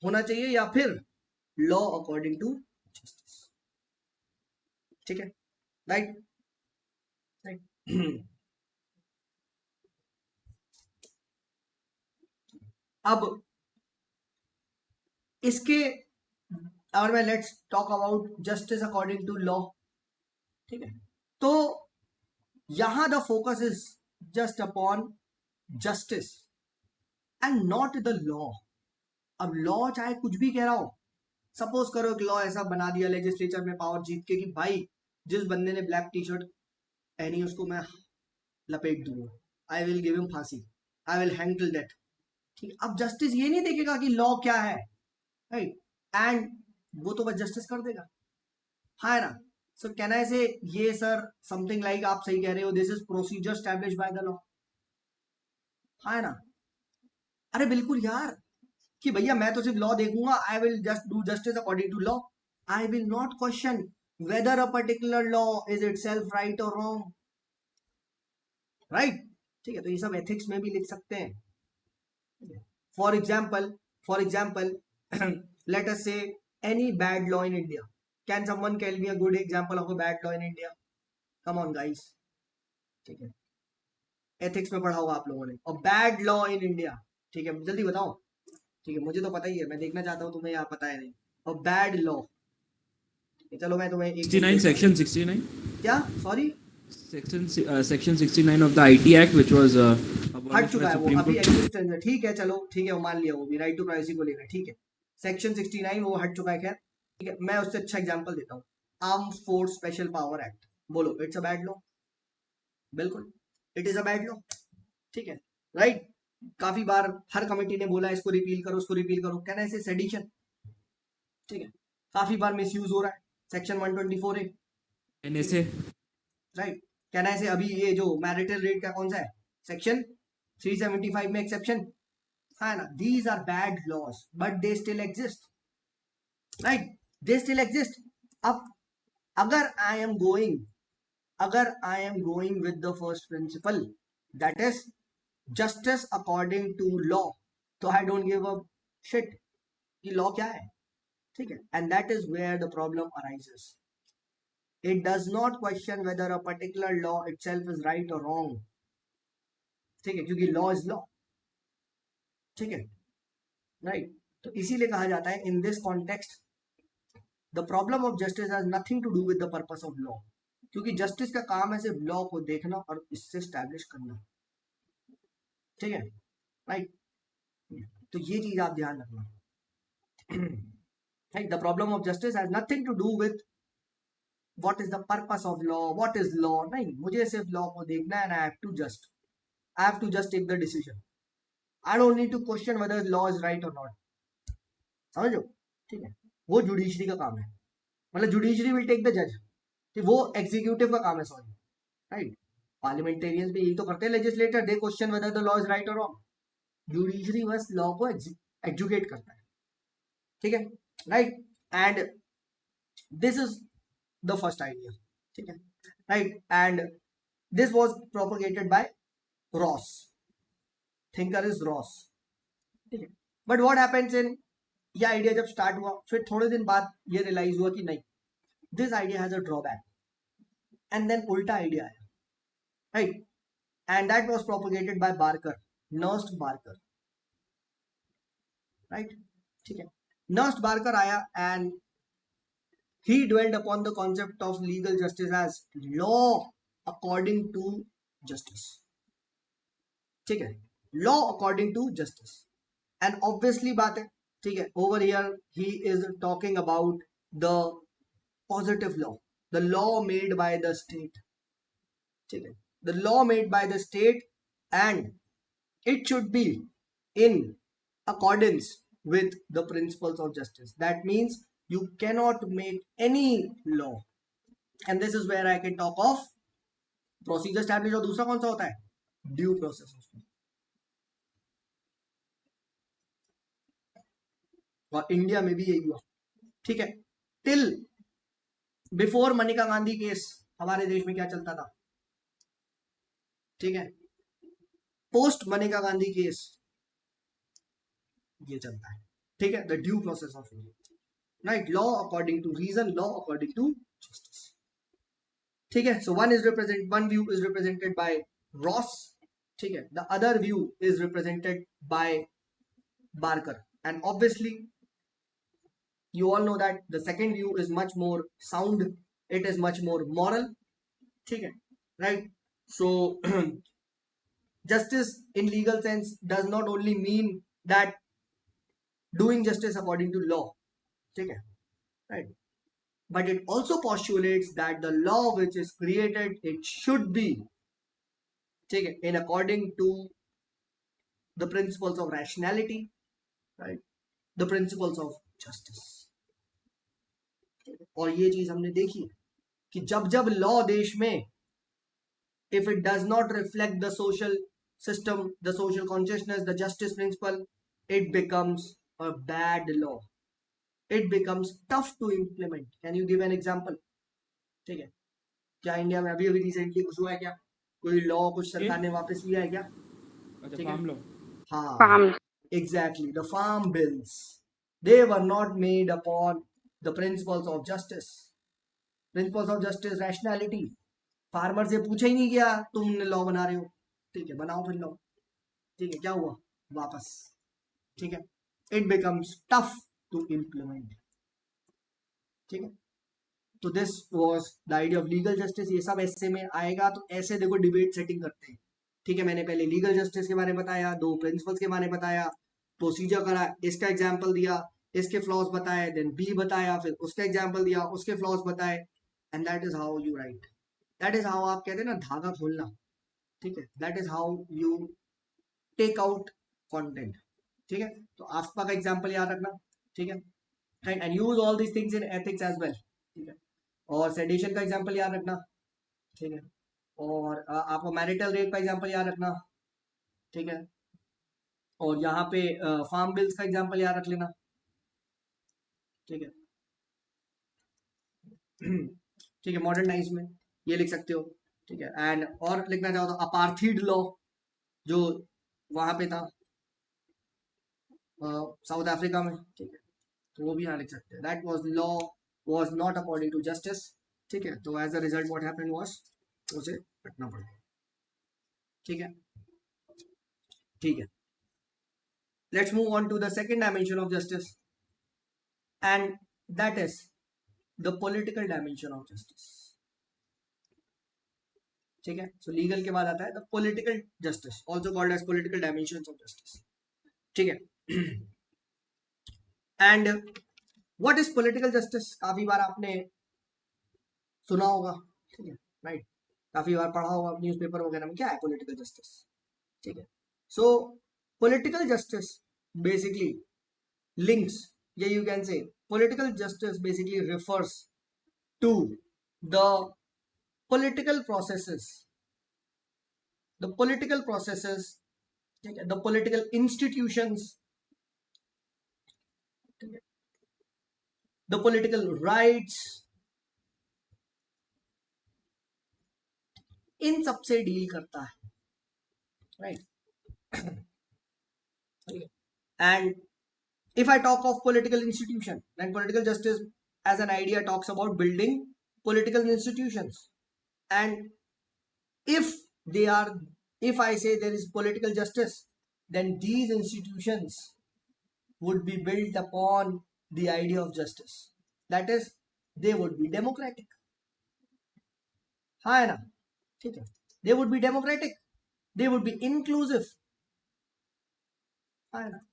होना चाहिए या फिर लॉ अकॉर्डिंग टू जस्टिस, ठीक है, राइट, राइट। अब इसके, और मैं let's talk about justice according to law, ठीक है। तो यहां the focus is just upon justice and not the law. अब लॉ चाहे कुछ भी कह रहा हो, सपोज करो एक लॉ ऐसा बना दिया लेजिस्लेचर में पावर जीत के कि भाई जिस बंदे ने ब्लैक टी शर्ट पहनी उसको मैं लपेट दूंगा, आई विल गिव हिम फांसी, I will hang till death, ठीक। अब जस्टिस ये नहीं देखेगा कि लॉ क्या है, राइट, एंड वो तो बस जस्टिस कर देगा, हाँ ना. So can I say ये sir something like आप सही कह रहे हो, this is procedure established by the law. हाँ ना. अरे बिल्कुल यार, कि भैया मैं तो सिर्फ लॉ देखूंगा, I will just do justice according to law. I will not question whether a particular law is itself right or wrong. Right? ठीक है, तो ये सब एथिक्स में भी लिख सकते हैं. For example, for example, let us say any bad law in India. Can someone tell me a good example of a bad law in India? Come on, guys. ठीक है, एथिक्स में पढ़ा होगा आप लोगों ने. और बैड लॉ इन इंडिया, ठीक है, जल्दी बताओ. ठीक है, मुझे तो पता ही है, मैं देखना चाहता हूँ तुम्हें यहाँ पता है नहीं. और बैड लॉ, चलो मैं तुम्हें एक 69 section 69 क्या, sorry, section 69 of the IT Act which was हट abolished चुका by है वो Supreme अभी Court. एग्जिस्टेंस में. ठीक है, चलो ठीक है, वो मान लिया, वो भी राइट टू प्राइवेसी को लेकर. ठीक है, सेक्शन 69 वो हट चुका है. खैर ठीक है, मैं उससे अच्छा एग्जांपल देता हूँ. Arm force special power act, बोलो इट्स अ बैड लॉ. बिल्कुल, it is a bad law. ठीक है, राइट. काफी बार हर कमेटी ने बोला इसको रिपील करो, उसको रिपील करो. कहना है सेडिशन. ठीक है, काफी बार मिसयूज हो रहा है. Section 124A. NSA. राइट. कहना है अभी ये जो मैरिटल रेट का कौन सा है, सेक्शन 375 में एक्सेप्शन. हाँ ना, these are bad laws but they still exist. Right, they still exist. अब अगर I am going with the first principle, that is justice according to law, तो I don't give a shit कि law क्या है. ठीक है, and that is where the problem arises. It does not question whether a particular law itself is right or wrong. ठीक है, क्योंकि law is law. ठीक है, राइट. तो इसीलिए कहा जाता है in this context the problem of justice has nothing to do with the purpose of law. क्योंकि जस्टिस का काम है सिर्फ लॉ को देखना और इससे स्टैब्लिश करना. ठीक है, राइट. तो ये चीज आप ध्यान रखना. Right, the problem of justice has nothing to do with what is the purpose of law, what is law. नहीं, मुझे सिर्फ लॉ को देखना है. I have to just take the decision. I don't need to question whether law is right और not. समझो. ठीक है, वो जुडिशरी का काम है. मतलब जुडिशरी विल टेक द जज, वो एग्जीक्यूटिव का काम है. Sorry, right. पार्लियामेंटेरियंस भी यही तो करते हैं, legislator they question whether the law is right और रॉन्ग. जुडिशरी बस लॉ को एग्जीक्यूट करता है. ठीक है, right. And this is the first idea. ठीक है, right. And this was propagated by Ross. Thinker is Ross. ठीक है, बट व्हाट हैपेंस इन, ये आइडिया जब स्टार्ट हुआ फिर थोड़े दिन बाद ये रियलाइज हुआ कि नहीं, this idea has a drawback. And then उल्टा आइडिया आया. Right, and that was propagated by Barker, Nurst Barker. Right, ठीक है. Nurst Barker आया and he dwelled upon the concept of legal justice as law according to justice. ठीक है, law according to justice. And obviously बात है, ठीक है, over here he is talking about the positive law, the law made by the state. ठीक है, the law made by the state, and it should be in accordance with the principles of justice. That means you cannot make any law. And this is where I can talk of procedure established. और दूसरा कौन सा होता है, due process. और India में भी यही हुआ. ठीक है, till before Manika Gandhi case हमारे देश में क्या चलता था. ठीक है, पोस्ट मनिका गांधी केस ये चलता है. ठीक है, the due process of India. Right, law according to reason, law according to justice. ठीक है, so one view is represented by Ross. ठीक है, the other view is represented by Barker. And obviously you all know that the second view is much more sound, it is much more moral. ठीक है, right. So justice in legal sense does not only mean that doing justice according to law. ठीक है, right, but it also postulates that the law which is created, it should be, ठीक है, in according to the principles of rationality, right, the principles of justice. और ये चीज हमने देखी कि जब जब लॉ देश में, if it does not reflect the social system, the social consciousness, the justice principle, it becomes a bad law. It becomes tough to implement. Can you give an example? ठीक है, क्या इंडिया में अभी अभी recently कुछ हुआ है क्या? कोई लॉ कुछ ए सरकार ने वापस लिया है क्या? अच्छा, ठीक है, फार्म लॉ। हाँ, farm. Exactly, the farm bills, they were not made upon the principles of justice, principles of justice, rationality. Farmer से पूछा ही नहीं गया तुमने लॉ बना रहे हो, ठीक है बनाओ फिर लॉ, ठीक है क्या हुआ, वापस, ठीक है, it becomes tough to implement, ठीक है। तो this was the idea of legal justice. ये सब ऐसे में आएगा, तो ऐसे देखो डिबेट सेटिंग करते हैं, ठीक है। मैंने पहले लीगल जस्टिस के बारे में बताया, दो प्रिंसिपल्स के बारे में बताया, प्रोसीजर करा, इसका एग्जाम्पल दिया, इसके फ्लॉज बताए, देन बी बताया, फिर उसका एग्जाम्पल दिया, उसके फ्लॉज बताए, and that is how you right, that is how आप कहते हैं ना धागा खोलना, ठीक है, that is how you take out content, ठीक है। तो आफ्पा का एग्जांपल याद रखना, ठीक है, and use all these things in ethics as well, ठीक है। और सेडिशन का एग्जांपल याद रखना, ठीक है। और आपको मैरिटल रेप का एग्जांपल याद रखना, ठीक है। और यहाँ पे फार्म बिल्स का एग्जांपल याद रख लेना, ठीक है। ठीक है, मॉडर्न टाइम्स में ये लिख सकते हो, ठीक है। एंड और लिखना चाहो तो अपार्थिड लॉ जो वहां पे था साउथ अफ्रीका में, ठीक है, तो वो भी यहाँ लिख सकते हैं, that was law was not according to justice, ठीक है। तो as a result what happened was उसे रखना पड़ा, ठीक है, ठीक है। Let's move on to the second dimension of justice, and that is the political dimension of justice, ठीक है। सो लीगल के बाद आता है the political justice, also called as political dimensions of justice, ठीक है। And what is political justice, काफी बार आपने सुना होगा, ठीक है, राइट, काफी बार पढ़ा होगा न्यूज़पेपर वगैरह में, क्या है पॉलिटिकल जस्टिस, ठीक है। सो political justice basically links, yeah, you can say political justice basically refers to the political processes, the political processes, okay, the political institutions, okay, the political rights, इन सबसे डील करता है, right. And if I talk of political institution, then political justice as an idea talks about building political institutions, and if they are, if I say there is political justice, then these institutions would be built upon the idea of justice, that is they would be democratic, हाँ है ना, ठीक है, they would be democratic, they would be inclusive, हाँ है ना,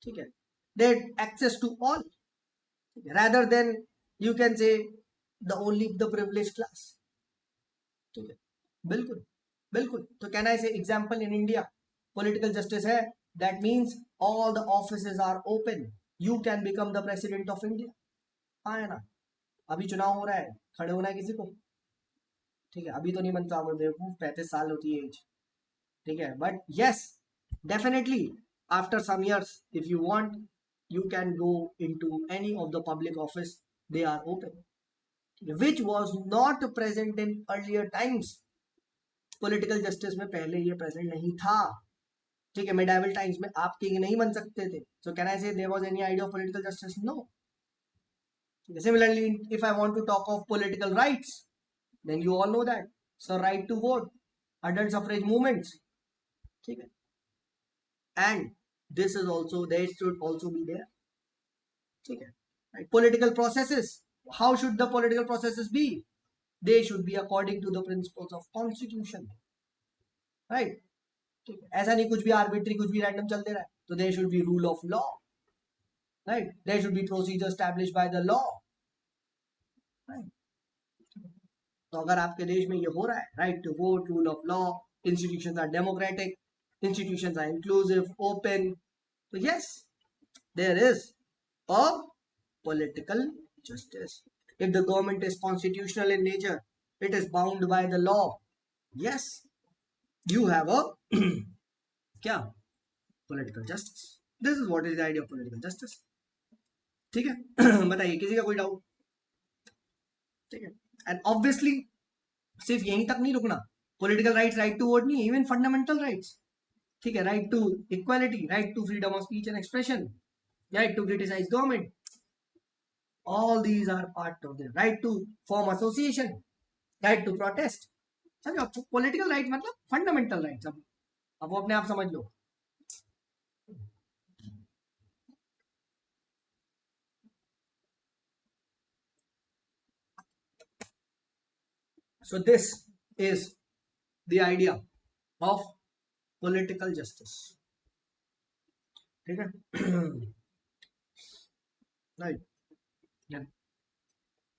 ठीक है, they had access to all, rather than you can say the only the privileged class, ठीक है, बिल्कुल बिल्कुल। तो can I say example in India political justice है, that means all the offices are open, you can become the president of India, हाँ है ना। अभी चुनाव हो रहा है, खड़े होना है किसी को, ठीक है, अभी तो नहीं बनता, अगर देखो 35 साल होती है एज, ठीक है, but yes definitely after some years if you want you can go into any of the public office, they are open, which was not present in earlier times, political justice में पहले ये present नहीं था, ठीक है। Medieval times में आप king नहीं बन सकते थे, सो can I say there was any idea of political justice, no. Similarly if I want to talk of political rights, then you all know that so right to vote, adult suffrage movements, ठीक है, and this is also there should also be there, ठीक है, right. Political processes, how should the political processes be, they should be according to the principles of constitution, right, ठीक है, ऐसा नहीं कुछ भी आर्बिट्री कुछ भी रैंडम चल दे रहा है, तो there should be rule of law, right, there should be procedure established by the law, right. तो अगर आपके देश में ये हो रहा है, right to vote, rule of law, institutions are democratic, institutions are inclusive, open, तो yes there is a political justice, If the government is constitutional in nature, it is bound by the law. Yes, you have a क्या political justice. This is what is the idea of political justice. ठीक है बताइए किसी का कोई doubt. ठीक है. And obviously सिर्फ यहीं तक नहीं रुकना. Political rights, right to vote नहीं, इवन फंडामेंटल राइट्स. ठीक है. Right to equality, right to freedom of speech and expression, right to criticize government, all these are part of the right to form association, right to protest. समझो political right मतलब fundamental rights. अब वो अपने आप समझ लो. So this is the idea of political justice. ठीक है. Right. Yeah.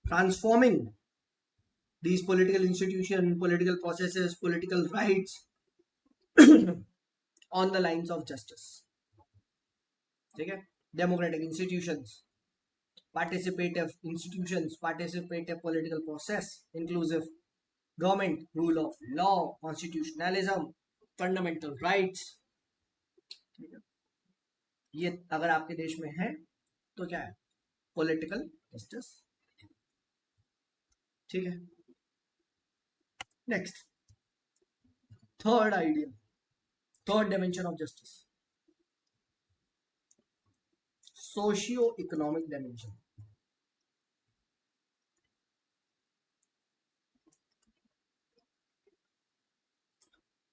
Transforming these political institutions, political processes, political rights on the lines of justice. ठीक है. Democratic institutions, participative institutions, participative political process, inclusive government, rule of law, constitutionalism, fundamental rights. ठीक है. ये अगर आपके देश में है तो क्या है? Political justice. ठीक है. Next, third idea, third dimension of justice, socio economic dimension.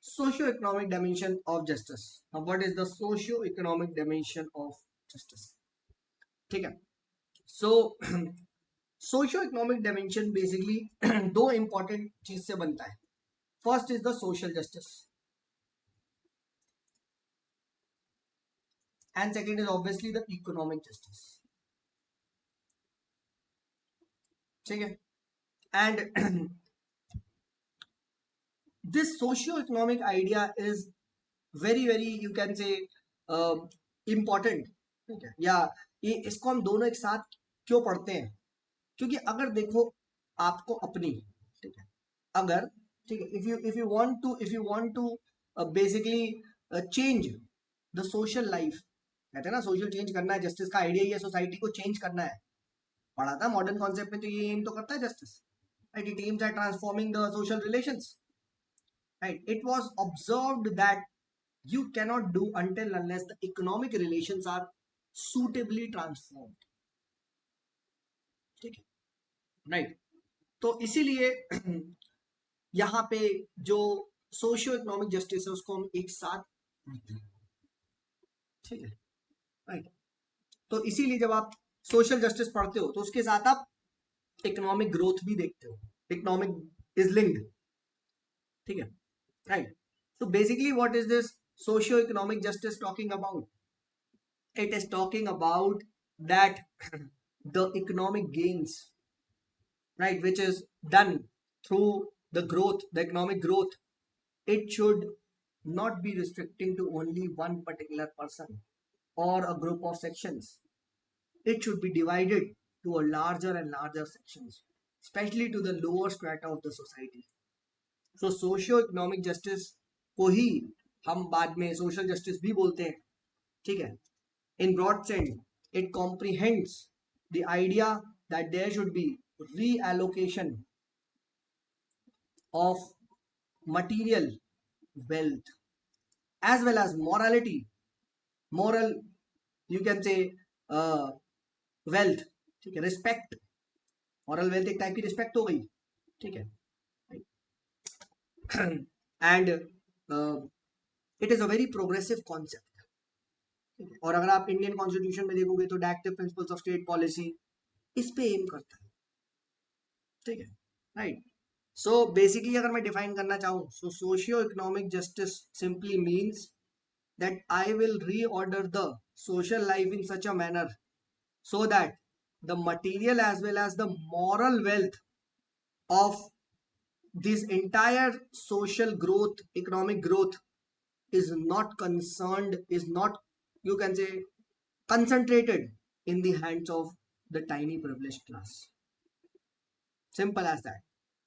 Socio-economic dimension of justice. Now, what is the socio-economic dimension of justice? ठीक है. So, socio-economic dimension basically दो important चीज से बनता है. First is the social justice, and second is obviously the economic justice. ठीक है. And this socio-economic idea is very you can say important. ठीक है. या ये इसको हम दोनों एक साथ क्यों पढ़ते हैं? क्योंकि अगर देखो आपको अपनी, ठीक है, अगर, ठीक है, if you want to basically change the social life, कहते हैं ना सोशल चेंज करना है. जस्टिस का आइडिया ये सोसाइटी को चेंज करना है. पढ़ा था मॉडर्न कॉन्सेप्ट में, तो ये एम तो करता है justice. Right. It aims at transforming the social relations. Right. It was observed that you cannot do until unless the economic relations are suitably transformed. ठीक है. राइट. तो इसीलिए यहाँ पे जो सोशियो इकोनॉमिक जस्टिस है उसको हम एक साथ रखते हैं. ठीक है. राइट. तो इसीलिए जब आप सोशल जस्टिस पढ़ते हो तो उसके साथ आप इकोनॉमिक ग्रोथ भी देखते हो. Economic is linked. ठीक है. Right. So basically what is this socio-economic justice talking about? It is talking about that the economic gains, right, which is done through the growth, the economic growth, it should not be restricting to only one particular person or a group of sections. It should be divided to a larger and larger sections, especially to the lower strata of the society. So socio-economic justice को ही हम बाद में social justice भी बोलते हैं. ठीक है. In broad sense it comprehends the idea that there should be reallocation of material wealth as well as morality, moral you can say wealth. ठीक है. रिस्पेक्ट, मॉरल वेल्थ एक टाइप की रिस्पेक्ट हो गई. ठीक है. And it is a very progressive concept. और अगर आप इंडियन कॉन्स्टिट्यूशन में देखोगे तो directive principles of state policy इस पे एम करता है. ठीक है. राइट. सो बेसिकली अगर मैं डिफाइन करना चाहूँ, so socio economic justice simply means that I will reorder the social life in such a manner so that the material as well as the moral wealth of this entire social growth, economic growth is not concerned, is not, you can say, concentrated in the hands of the tiny privileged class. Simple as that,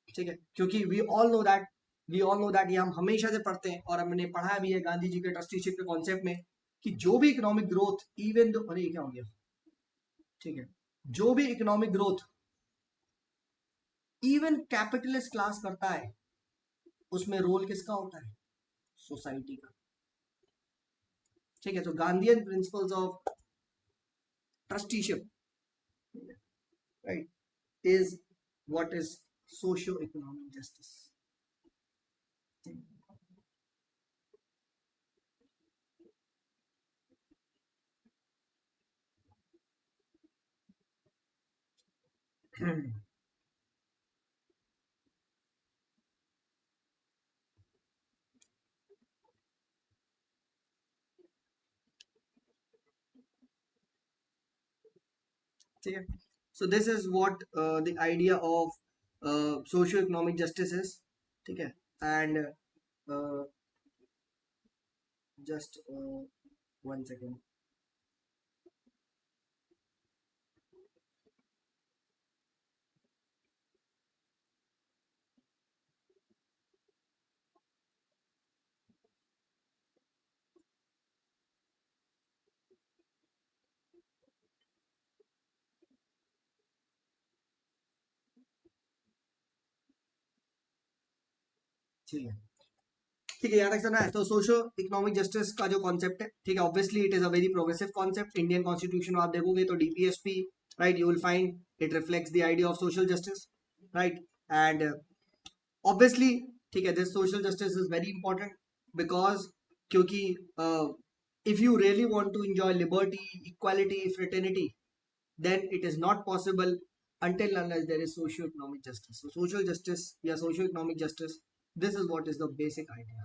ठीक है। क्योंकि we all know that ये हम हमेशा से पढ़ते हैं और हमने पढ़ा भी है गांधी जी के ट्रस्टीशिप के कॉन्सेप्ट में कि जो भी इकोनॉमिक ग्रोथ, इवन दो, अरे क्या हो गया, ठीक है, जो भी economic growth even capitalist class करता है, उसमें रोल किसका होता है? सोसाइटी का, ठीक है। तो Gandhian principles of trusteeship, right, is what is socio economic justice. ठीक है। So this is what the idea of socio economic justice is, ठीक है। And just 1 second. ठीक है, ठीक है, याद रखना है। तो सोशो इकोनॉमिक जस्टिस का जो कॉन्सेप्ट है, ठीक है, obviously it is a very progressive concept. Indian constitution में आप देखोगे तो DPSP, right, you will find it reflects the idea of social justice, right. And obviously, ठीक है, this social justice is very important because, क्योंकि if you really want to enjoy liberty, equality, fraternity, then it is not possible until unless there is socio-economic justice. So social justice या socio-economic justice, this is what is the basic idea,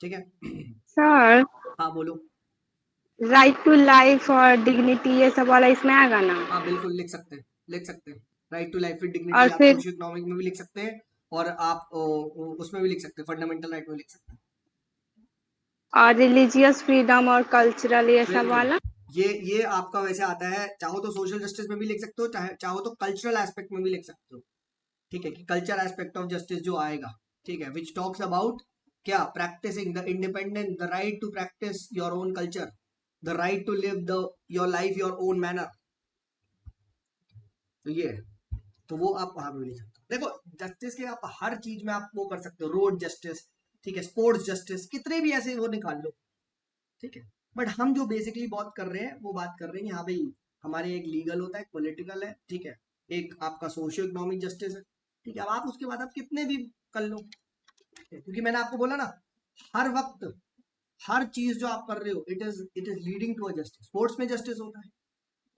ठीक है। Sir, हाँ बोलो। Right to life और dignity ये सब वाला इसमें आएगा ना? हाँ बिल्कुल लिख सकते हैं, लिख सकते हैं। राइट टू लाइफ विद और डिग्निटी आप फिर सोशियो इकोनॉमिक में भी लिख सकते हैं और आप उसमें भी लिख सकते हैं, फंडामेंटल राइट में लिख सकते हैं। और रिलीजियस फ्रीडम और कल्चरल ये सब बिल्कुल, वाला? ये आपका वैसे आता है, चाहो तो सोशल जस्टिस में भी लिख सकते हो, चाहो तो कल्चरल एस्पेक्ट में भी लिख सकते हो, ठीक है, कि कल्चर एस्पेक्ट ऑफ जस्टिस जो आएगा, ठीक है, विच टॉक्स अबाउट क्या, practising the independent, the right to practise your own culture, the right to live the your life your own manner. तो ये है, तो वो आप वहां पे लिख सकते हो। देखो जस्टिस के आप हर चीज में आप वो कर सकते हो, रोड जस्टिस, ठीक है, स्पोर्ट्स जस्टिस, कितने भी ऐसे वो निकाल लो, ठीक है। बट हम जो बेसिकली बात कर रहे हैं वो बात कर रहे हैं कि हाँ भाई, हमारे एक लीगल होता है, एक पॉलिटिकल है, ठीक है, एक आपका सोशियो इकोनॉमिक जस्टिस है, ठीक है। अब आप उसके बाद आप कितने भी कर लो, क्योंकि मैंने आपको बोला ना, हर वक्त हर चीज जो आप कर रहे हो, it is leading to a justice. Sports में जस्टिस होता है,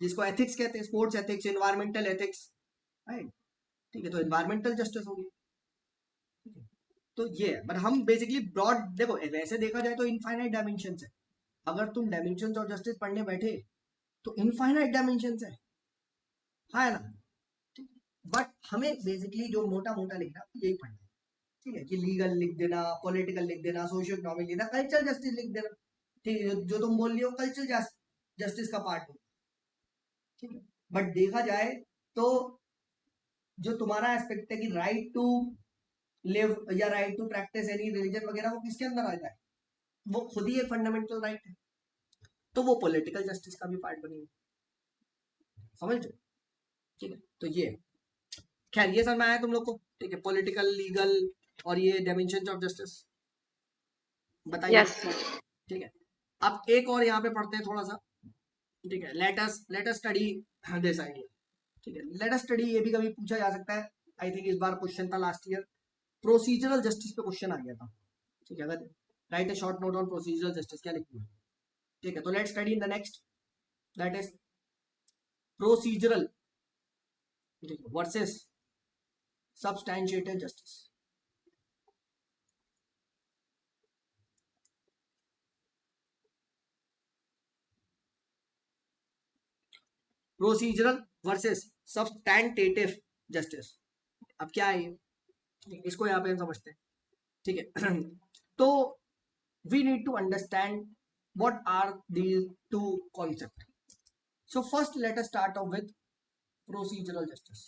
जिसको एथिक्स कहते हैं, sports ethics, environmental ethics, right, ठीक है, तो एनवायरमेंटल जस्टिस होगी, ठीक है। तो ये है, बट हम बेसिकली ब्रॉड, देखो वैसे देखा जाए तो इनफाइनाइट डायमेंशन है। अगर तुम डायमेंशन ऑफ जस्टिस पढ़ने बैठे तो इनफाइनाइट डायमेंशन है, हाँ है ना। बट हमें बेसिकली जो मोटा मोटा लिखना यही पढ़ना है, ठीक है, कि लीगल लिख देना, पॉलिटिकल लिख देना, सोशियो इकोनॉमिक लिख देना, कल्चरल जस्टिस लिख देना, ठीक है, जो तुम बोल रही हो कल्चरल जस्टिस का पार्ट हो, ठीक है। बट देखा जाए तो जो तुम्हारा एस्पेक्ट है कि राइट टू लिव या right to practise any religion वगैरह, वो किसके अंदर आता है? वो खुद ही एक फंडामेंटल राइट है, तो वो पॉलिटिकल जस्टिस का भी पार्ट बनेगी, समझ रहे हो? ठीक है, तो ये, खैर ये समझ में आया तुम लोग को, ठीक है, पॉलिटिकल, लीगल और ये डायमेंशन ऑफ जस्टिस, बताइए। Yes sir. ठीक है, अब एक और यहाँ पे पढ़ते हैं थोड़ा सा, ठीक है, let us study this idea, ठीक है, लेट अस स्टडी, ये भी कभी पूछा जा सकता है। आई थिंक इस बार क्वेश्चन था लास्ट ईयर, प्रोसीजरल जस्टिस पे क्वेश्चन आ गया था, ठीक है। अगर write a short note on procedural justice, क्या लिखूंगा, ठीक है। तो let study in the next, that is procedural versus substantiated justice। Procedural versus substantiative justice, अब क्या है ये, इसको यहाँ पे हम समझते हैं, ठीक है। तो we need to understand what are these two concepts. So first let us start off with procedural justice,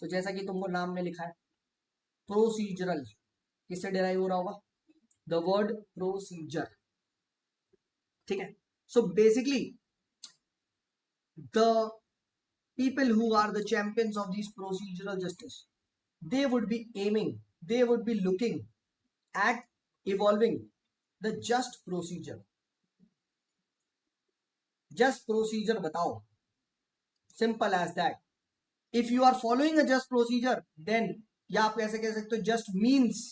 तो जैसा कि तुमको नाम में लिखा है प्रोसीजरल, किससे डिराइव हो रहा होगा? द वर्ड प्रोसीजर, ठीक है। So basically the people who are the champions of these procedural justice, they would be aiming, they would be looking at evolving the just procedure. Just procedure बताओ, simple as that. If you are following a just procedure, then या आप कैसे कह सकते हो just means,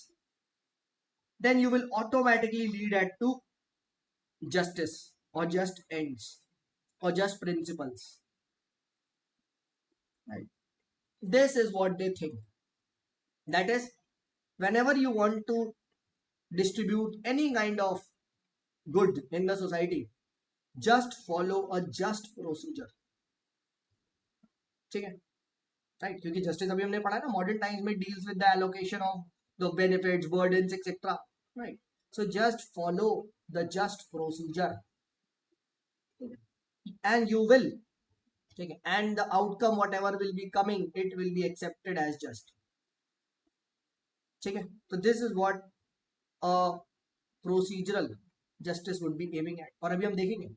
then you will automatically lead at to justice or just ends or just principles, right? This is what they think. That is, whenever you want to distribute any kind of good in the society, just follow a just procedure, ठीक है, right? क्योंकि justice अभी हमने पढ़ा है ना, modern times में deals with the allocation of the benefits, burdens etcetera, right? So just follow the just procedure and you will, ठीक है, and the outcome whatever will be coming, it will be accepted as just, ठीक है। तो this is what a procedural justice would be aiming at. और अभी हम देखेंगे,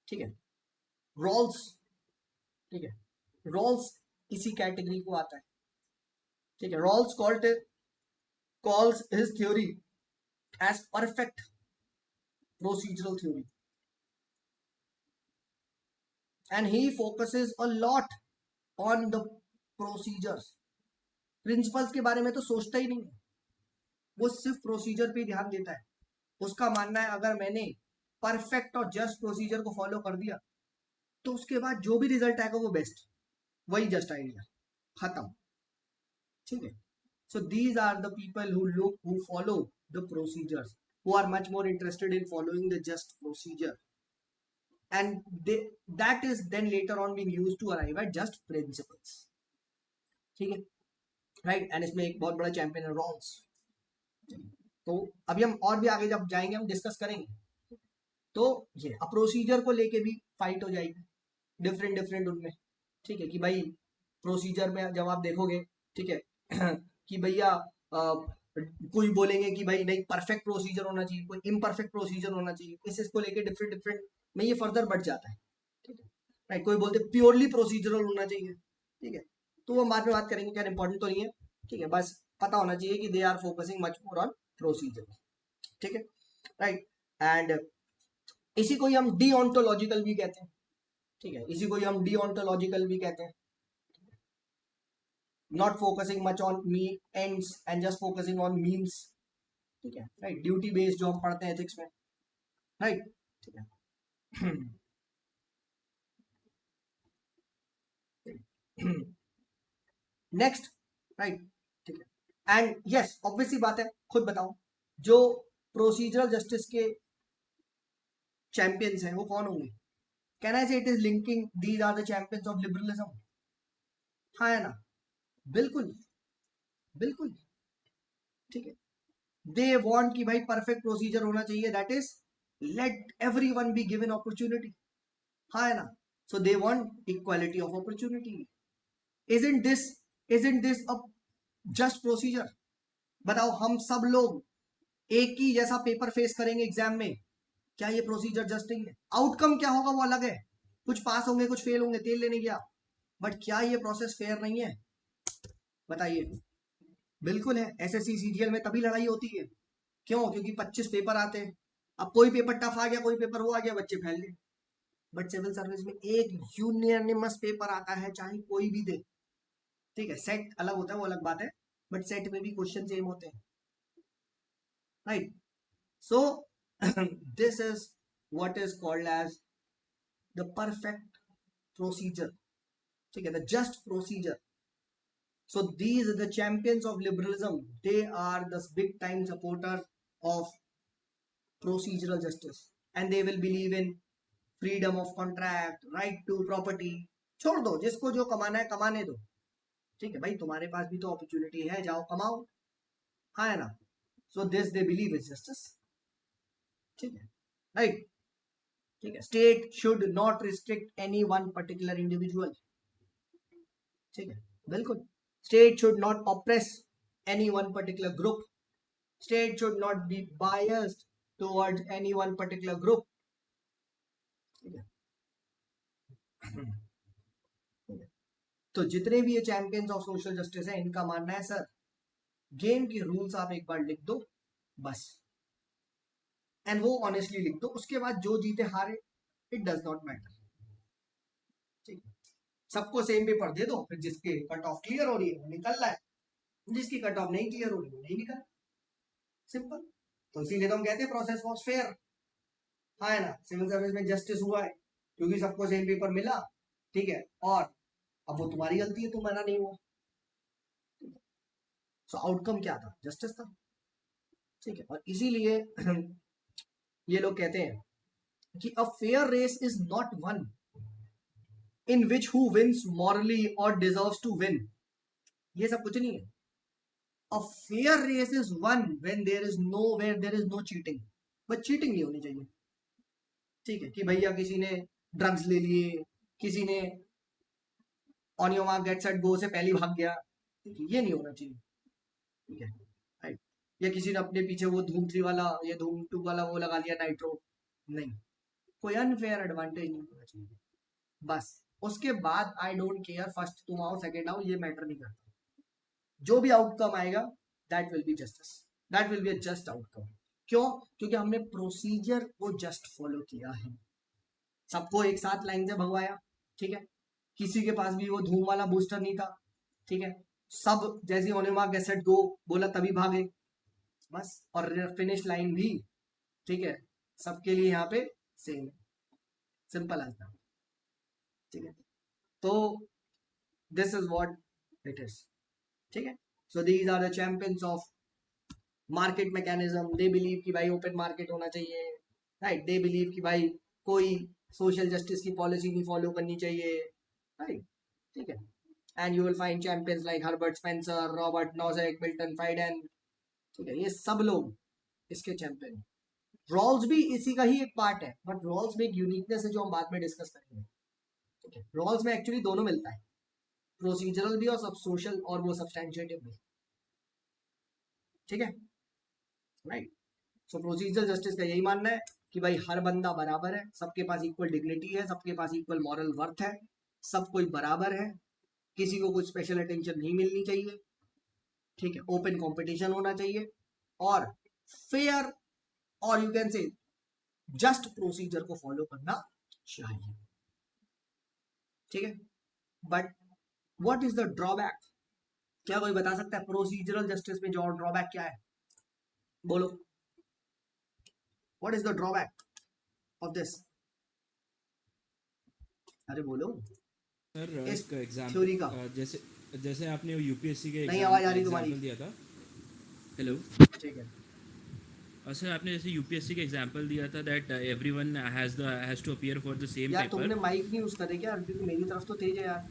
ठीक है, रोल्स, ठीक है, रोल्स इसी कैटेगरी को आता है, ठीक है। Rawls calls his theory as perfect procedural theory, and he focuses a lot on the procedures. Principles के बारे में तो सोचता ही नहीं है, वो सिर्फ प्रोसीजर पे ध्यान देता है। उसका मानना है अगर मैंने परफेक्ट और जस्ट प्रोसीजर को फॉलो कर दिया तो उसके बाद जो भी रिजल्ट आएगा वो बेस्ट, वही जस्ट आइडिया, खत्म, ठीक है। So these are the people who follow the procedures, who are much more interested in following the just procedure, and that is then later on being used to arrive at just principles, ठीक है, right? And इसमें एक बहुत बड़ा champion है Rawls. तो अभी हम और भी आगे जब जाएंगे हम डिस्कस करेंगे, तो ये प्रोसीजर को लेके भी फाइट हो जाएगी डिफरेंट डिफरेंट उनमें, ठीक है, कि भाई प्रोसीजर में जब आप देखोगे, ठीक है, कि भैया कोई बोलेंगे कि भाई नहीं परफेक्ट प्रोसीजर होना चाहिए, कोई इम्परफेक्ट प्रोसीजर होना चाहिए, इसको लेके डिफरेंट डिफरेंट में ये फर्दर बढ़ जाता है, ठीक है, राइट? कोई बोलते प्योरली प्रोसीजरल होना चाहिए, ठीक है, तो वो बाद में बात करेंगे, क्या इंपॉर्टेंट तो नहीं है, ठीक है, बस पता होना चाहिए कि they are focusing much more on procedure, ठीक है, राइट? एंड इसी को ही हम डीओंटोलॉजिकल भी कहते हैं, ठीक है, इसी को ही हम डीओंटोलॉजिकल भी कहते हैं, not focusing much on me ends and just focusing on means, ठीक है, राइट? ड्यूटी बेस्ड जो हम पढ़ते हैं एथिक्स में, राइट, ठीक है। नेक्स्ट, राइट, ठीक है, एंड यस ऑब्वियसली बात है, खुद बताओ जो प्रोसीजरल जस्टिस के चैंपियंस हैं वो कौन होंगे? Can I say it is linking these are the champions of liberalism? हाँ है ना, बिल्कुल बिल्कुल, ठीक है। दे वांट कि भाई परफेक्ट प्रोसीजर होना चाहिए, that is let everyone be given opportunity, हाँ है ना। So they want equality of opportunity. Isn't this isn't this a just procedure? बताओ हम सब लोग एक ही जैसा पेपर फेस करेंगे एग्जाम में, क्या ये प्रोसीजर जस्ट नहीं है? आउटकम क्या होगा वो अलग है, कुछ पास होंगे कुछ फेल होंगे, तेल लेने गया, बट क्या ये प्रोसेस फेयर नहीं है? बताइए। बिल्कुल है, एसएससी सीजीएल में तभी लड़ाई होती है, क्यों? क्योंकि 25 पेपर आते हैं, अब कोई पेपर टफ आ गया, कोई पेपर वो आ गया, बच्चे फैल गए। बट सिविल सर्विस में एक यूनियनिमस पेपर आता है, चाहे कोई भी दे, ठीक है, सेट अलग होता है वो अलग बात है, बट सेट में भी क्वेश्चन सेम होते हैं, right? So this is what is called as the perfect procedure, ठीक है, the just procedure. So these are the champions of liberalism. They are the big time supporters of procedural justice, and they will believe in freedom of contract, right to property. छोड़ दो, जिसको जो कमाना है कमाने दो, ठीक है भाई, तुम्हारे पास भी तो अपॉर्चुनिटी है, जाओ कमाओ, हाँ है ना। So this they believe is justice, ठीक है, राइट, ठीक है। State should not restrict any one particular individual, ठीक है, बिल्कुल। State should not oppress any one particular group. State should not be biased towards any one particular group. तो जितने भी ये चैंपियंस ऑफ सोशल जस्टिस है, इनका मानना है सर गेम के रूल्स आप एक बार लिख दो बस, एंड वो ऑनेस्टली लिख दो, उसके बाद जो जीते हारे इट डज नॉट मैटर। ठीक, सबको सेम पेपर दे दो, फिर जिसके कट ऑफ क्लियर हो रही है वो निकल रहा है, जिसकी कट ऑफ नहीं क्लियर हो रही है वो नहीं निकल। सिंपल। तो इसीलिए तो हम कहते हैं प्रोसेस वॉज फेयर। हाँ है ना, सिविल सर्विस में जस्टिस हुआ है क्योंकि सबको सेम पेपर मिला। ठीक है, और अब वो तुम्हारी गलती है, तुम्हारा नहीं हुआ। सो आउटकम क्या था? जस्टिस था। ठीक है, और इसीलिए ये लोग कहते हैं कि a fair race is not one in which who wins morally और डिजर्व्स टू विन। ये सब कुछ नहीं है। A fair race is one when there is no cheating. But cheating नहीं होनी चाहिए। ठीक है, कि भैया किसी ने ड्रग्स ले लिए, किसी ने on your mark get set go से पहले भाग गया, ये नहीं होना चाहिए। ठीक है, राइट। या किसी ने अपने पीछे वो धूम 3 वाला या धूम 2 वाला वो लगा लिया नाइट्रो, नहीं, कोई अनफेयर एडवांटेज नहीं होना चाहिए। बस उसके बाद आई डोंट केयर फर्स्ट तुम आओ सेकंड आओ, ये मैटर नहीं करता। जो भी आउटकम आएगा that will be justice, that will be a just outcome. क्यों? क्योंकि हमने प्रोसीजर को जस्ट फॉलो किया है, सबको एक साथ लाइन से भगवाया। ठीक है, किसी के पास भी वो धूम वाला बूस्टर नहीं था। ठीक है, सब जैसे ओनेमा गेसेट गो बोला तभी भागे, बस। और फिनिश लाइन भी, ठीक है, सबके लिए यहाँ पे सेम, सिंपल एज दैट। ठीक है, तो this is what it is. ठीक है, so these are the champions of market mechanism. They believe कि भाई ओपन मार्केट होना चाहिए, राइट। दे बिलीव कि भाई कोई सोशल जस्टिस की पॉलिसी नहीं फॉलो करनी चाहिए, राइट। ठीक है, and you will find champions like Herbert Spencer, Robert Nozick, Milton Friedman. ठीक है, ये सब लोग इसके चैंपियन। रॉल्स भी इसी का ही एक पार्ट है, बट रॉल्स में एक यूनिकनेस है जो हम बाद में डिस्कस करेंगे। ठीक है, रॉल्स में एक्चुअली दोनों मिलता है, प्रोसीजरल भी और सब सोशल और वो सब्सटैंशिएटिव भी। ठीक है, राइट। सो प्रोसीजरल जस्टिस का यही मानना है कि भाई हर बंदा बराबर है, सबके पास इक्वल डिग्निटी है, सबके पास इक्वल मॉरल वर्थ है, सब कोई बराबर है, किसी को कुछ स्पेशल अटेंशन नहीं मिलनी चाहिए। ठीक है, ओपन कंपटीशन होना चाहिए और फेयर और यू कैन से जस्ट प्रोसीजर को फॉलो करना चाहिए। ठीक है, but what is the drawback? क्या कोई बता सकता है प्रोसीजरल जस्टिस में जो ड्रॉबैक क्या है? बोलो, what is the drawback of this? अरे बोलो सर इस एक थ्योरी का। एग्जांपल, जैसे जैसे आपने यूपीएससी के नहीं आवाज आ रही तुम्हारी। एग्जांपल दिया था। हेलो। ठीक है, सर आपने जैसे यूपीएससी का एग्जांपल दिया था that everyone has to appear for the same यार पेपर। तुमने माइक नहीं यूज करे क्या? क्योंकि मेरी तरफ तो तेज है यार।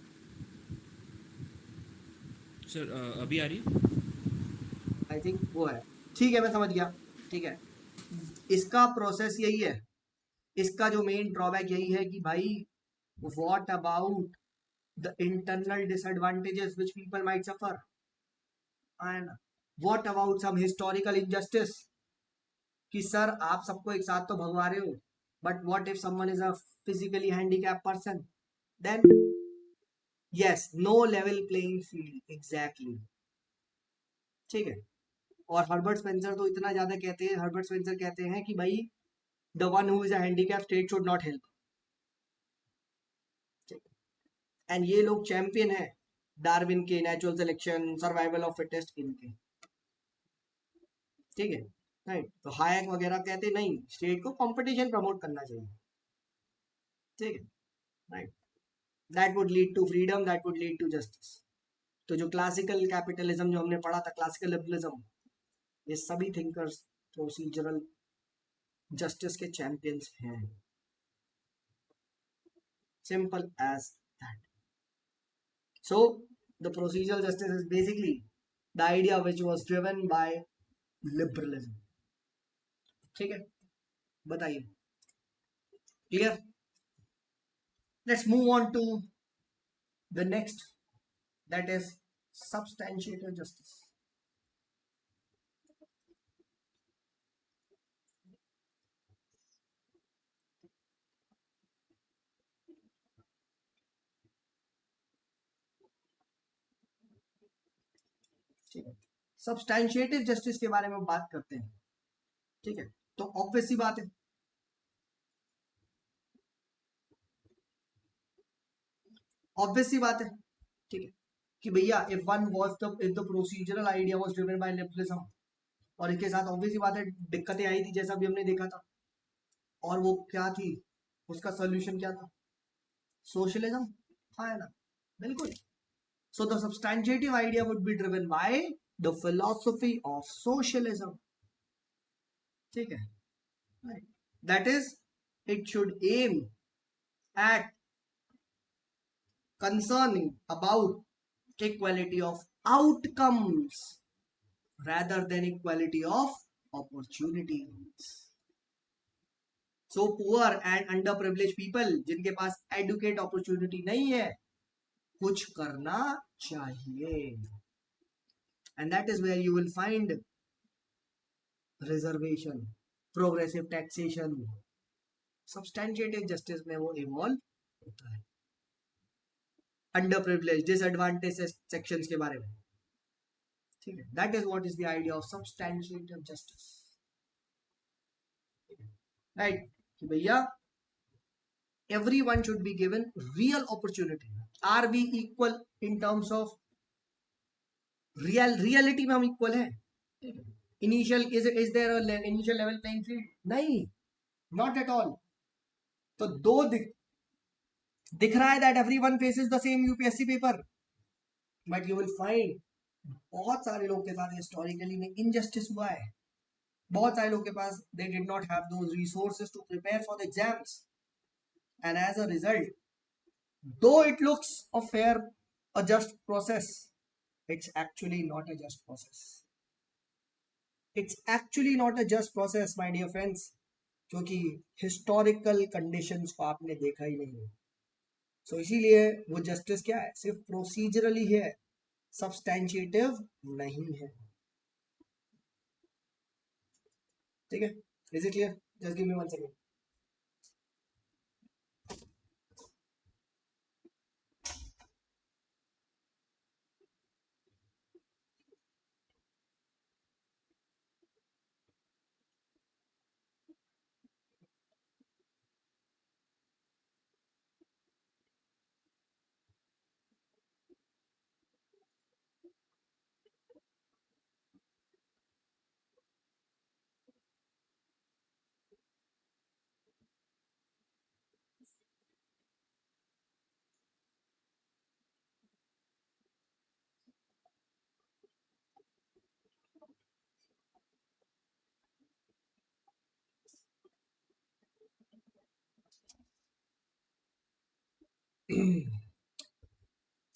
सर अभी आ रही? आई थिंक वो है। ठीक है, मैं समझ गया। ठीक है, इसका प्रोसेस यही है, इसका जो मेन ड्रॉबैक यही है कि भाई what about the internal disadvantages which people might suffer, and what about some historical injustice, कि सर आप सबको एक साथ तो भगवा रहे हो, but what if someone is a physically handicap person, then yes, no level playing field, exactly. ठीक है, और हर्बर्ट स्पेंसर तो इतना ज्यादा कहते हैं, हर्बर्ट स्पेंसर कहते हैं कि भाई the one who is a handicap state should not help. And ये लोग चैंपियन है डार्विन के, natural selection, survival of fittest इनके। ठीक है, राइट। तो हायक वगैरह कहते नहीं, स्टेट को कंपटीशन प्रमोट करना चाहिए। ठीक है, right. That would lead to freedom, that would lead to justice. तो जो क्लासिकल कैपिटलिज्म जो हमने पढ़ा था, क्लासिकल लिबरलिज्म, ये सभी थिंकर्स प्रोसीजरल जस्टिस के चैंपियंस हैं, simple as that. So the procedural justice is basically the idea which was driven by liberalism. ठीक है, बताइए, clear? Let's move on to the next, that is substantiated justice. ठीक है, सब्सटैंशिएटिव justice के बारे में बात करते हैं. ठीक है, तो ऑब्वियस सी बात है, ऑब्वियस सी बात है. ठीक है, कि भैया if the procedural idea was driven by liberalism, और इसके साथ ऑब्वियस सी बात है दिक्कतें आई थी जैसा भी हमने देखा था, और वो क्या थी, उसका सोल्यूशन क्या था, सोशलिज्म. हाँ है ना, बिल्कुल. So the substantiative idea would be driven by the philosophy of socialism. ठीक है, that is it should aim at concerning about equality of outcomes rather than equality of opportunities. So poor and underprivileged people जिनके पास educate opportunity नहीं है, कुछ करना चाहिए. And that is where you will find reservation, progressive taxation, substantiated justice में वो evolve होता है. अंडर प्रिविलेज डिसएडवांटेज सेक्शंस के बारे में. ठीक है, that is what is the idea of substantiative justice. Right, कि भैया everyone should be given real opportunity. Are we equal in terms of reality में हम equal हैं? Initial is there a initial level playing field? नहीं, not at all. तो दो दिख रहा है that everyone faces the same UPSC paper, but you will find बहुत सारे लोग के साथ हिस्टोरिकली में इनजस्टिस हुआ है. बहुत सारे लोग के पास they did not have those resources to prepare for the exams, and as a result, though it looks a just process, it's actually not a just process. It's actually not a just process, my dear friends, क्योंकि historical conditions को आपने देखा ही नहीं है. सो इसीलिए वो justice क्या है, सिर्फ प्रोसीजरली है, सब्सटैंशिएटिव नहीं है. ठीक है, is it clear? Just give me 1 second.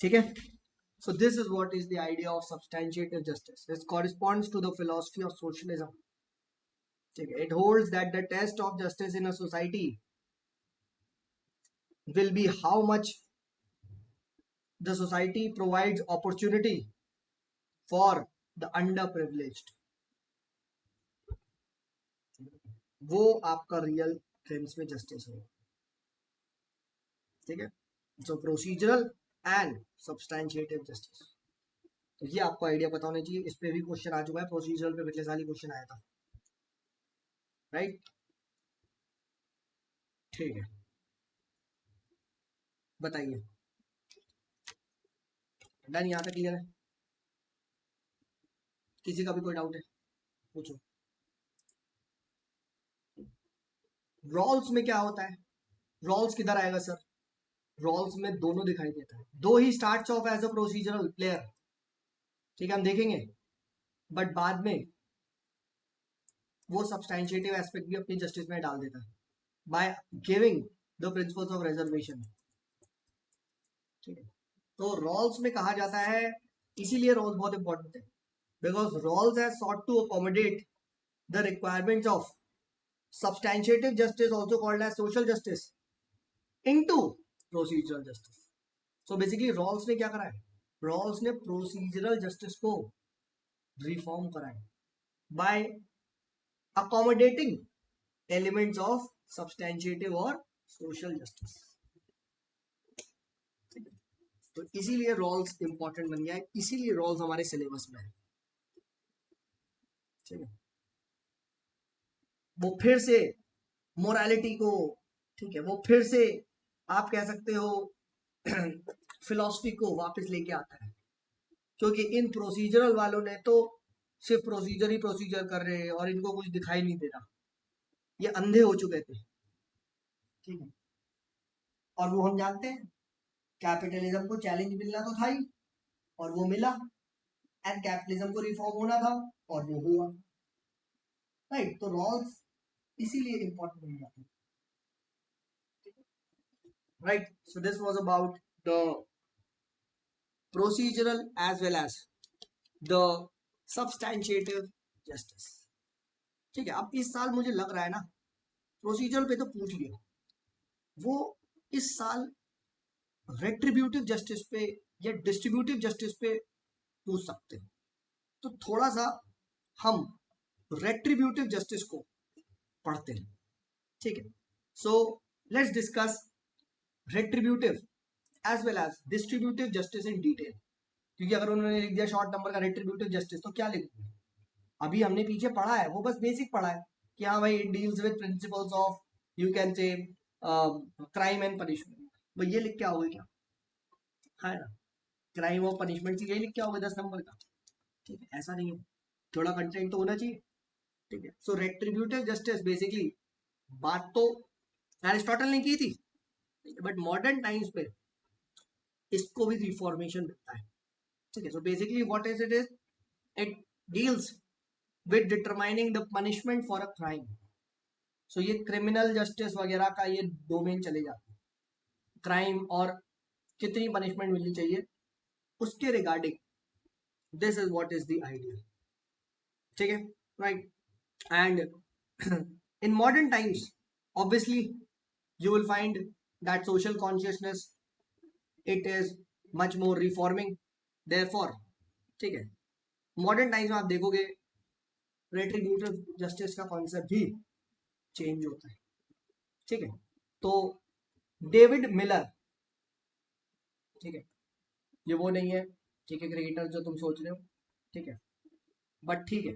ठीक है, so this is what is the idea of substantiative justice. It corresponds to the philosophy of socialism. ठीक है, it holds that the test of justice in a society will be how much the society provides opportunity for the underprivileged. वो आपका real sense में justice होगा. ठीक है, सो procedural and सब्सटैंशिएटिव justice. तो ये आपको आइडिया पता होना चाहिए. इस पे भी क्वेश्चन आ चुका है, प्रोसीजरल पे पिछले साल ही क्वेश्चन आया था. राइट, ठीक है, बताइए. डन, यहाँ तक क्लियर है? किसी का भी कोई डाउट है पूछो. रोल्स में क्या होता है? रोल्स किधर आएगा सर? रोल्स में दोनों दिखाई देता है. दो ही starts off as a procedural player, ठीक है, हम देखेंगे, बट बाद में वो सब्सटैंशिएटिव एस्पेक्ट भी अपनी जस्टिस में डाल देता है by giving the principles of reservation. ठीक है, तो रोल्स में कहा जाता है, इसीलिए रोल्स बहुत इंपॉर्टेंट है, because Rawls has sought to accommodate the requirements of substantiative justice, also called as social justice, into procedural justice. So basically Rawls ने क्या करा है, रॉल्स ने प्रोसीजरल जस्टिस को रिफॉर्म कराया by accommodating elements of substantive और social justice. तो इसीलिए रॉल्स इंपॉर्टेंट बन गया है, इसीलिए रॉल्स हमारे सिलेबस में है। ठीक है, वो फिर से मोरालिटी को, ठीक है, वो फिर से आप कह सकते हो फिलॉसफी को वापस लेके आता है, क्योंकि इन प्रोसीजरल वालों ने तो सिर्फ प्रोसीजर ही प्रोसीजर कर रहे हैं और इनको कुछ दिखाई नहीं दे रहा, ये अंधे हो चुके थे। ठीक है, और वो हम जानते हैं कैपिटलिज्म को चैलेंज मिलना तो था ही, और वो मिला, एंड कैपिटलिज्म को रिफॉर्म होना था और वो हुआ। राइट, तो रॉल्स इसीलिए इंपॉर्टेंट हो जाते हैं। Right, so this was about the procedural as well as the substantiative justice। ठीक है, अब इस साल मुझे लग रहा है ना, प्रोसीजरल पे तो पूछ लिया, वो इस साल रेट्रीब्यूटिव जस्टिस पे या डिस्ट्रीब्यूटिव जस्टिस पे पूछ सकते हैं। तो थोड़ा सा हम रेट्रीब्यूटिव जस्टिस को पढ़ते हैं। ठीक है, so let's discuss retributive as well as distributive justice in detail. क्योंकि अगर उन्होंने लिख दिया शॉर्ट नंबर का रेट्रीब्यूटिव जस्टिस, तो क्या लिखूंगे? अभी हमने पीछे पढ़ा है, वो बस बेसिक पढ़ा है कि हाँ भाई, it deals with principles of, you can से, क्राइम एंड पनिशमेंट। भाई ये लिख के आओगे क्या? है ना, क्राइम और पनिशमेंट यही लिख के आओगे 10 नंबर का? ठीक है, ऐसा नहीं है, थोड़ा कंटेंट तो होना चाहिए। ठीक है, सो रेट्रीब्यूटिव जस्टिस बेसिकली, बात तो एरिस्टोटल ने की थी, बट मॉडर्न टाइम्स पे इसको भी रिफॉर्मेशन मिलता है। ठीक है, so basically what is it is, it deals with determining the punishment for a crime. So ये क्रिमिनल जस्टिस वगैरह का ये डोमेन चले जाते हैं, क्राइम और कितनी पनिशमेंट मिलनी चाहिए उसके regarding, this is what is the idea. ठीक है, right, and in modern times obviously you will find that social consciousness, it is much more reforming, therefore, ठीक है, मॉडर्न टाइम्स में आप देखोगे रेट्रीब्यूटिव जस्टिस का कॉन्सेप्ट भी चेंज होता है। ठीक है, तो डेविड मिलर, ठीक है, ये वो नहीं है, ठीक है, क्रिकेटर जो तुम सोच रहे हो, ठीक है, बट ठीक है,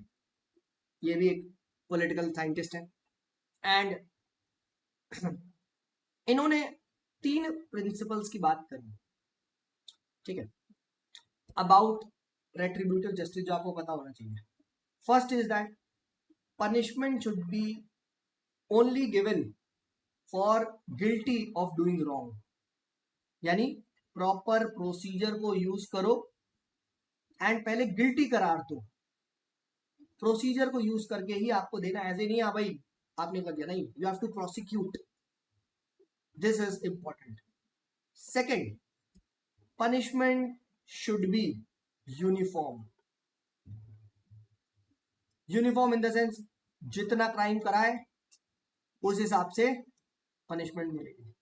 ये भी एक पॉलिटिकल साइंटिस्ट है, एंड इन्होंने 3 प्रिंसिपल्स की बात करी। ठीक है, अबाउट रेट्रीब्यूटिव जस्टिस, जो आपको पता होना चाहिए। First is that punishment should be only given for guilty of doing wrong, यानी प्रॉपर प्रोसीजर को यूज करो एंड पहले गिल्टी करार दो, प्रोसीजर को यूज करके ही आपको देना, ऐसे नहीं हाँ भाई आपने कर दिया, नहीं, you have to prosecute, this is important. Second, punishment should be uniform, uniform in the sense जितना क्राइम कराए उस हिसाब से पनिशमेंट मिलेगी।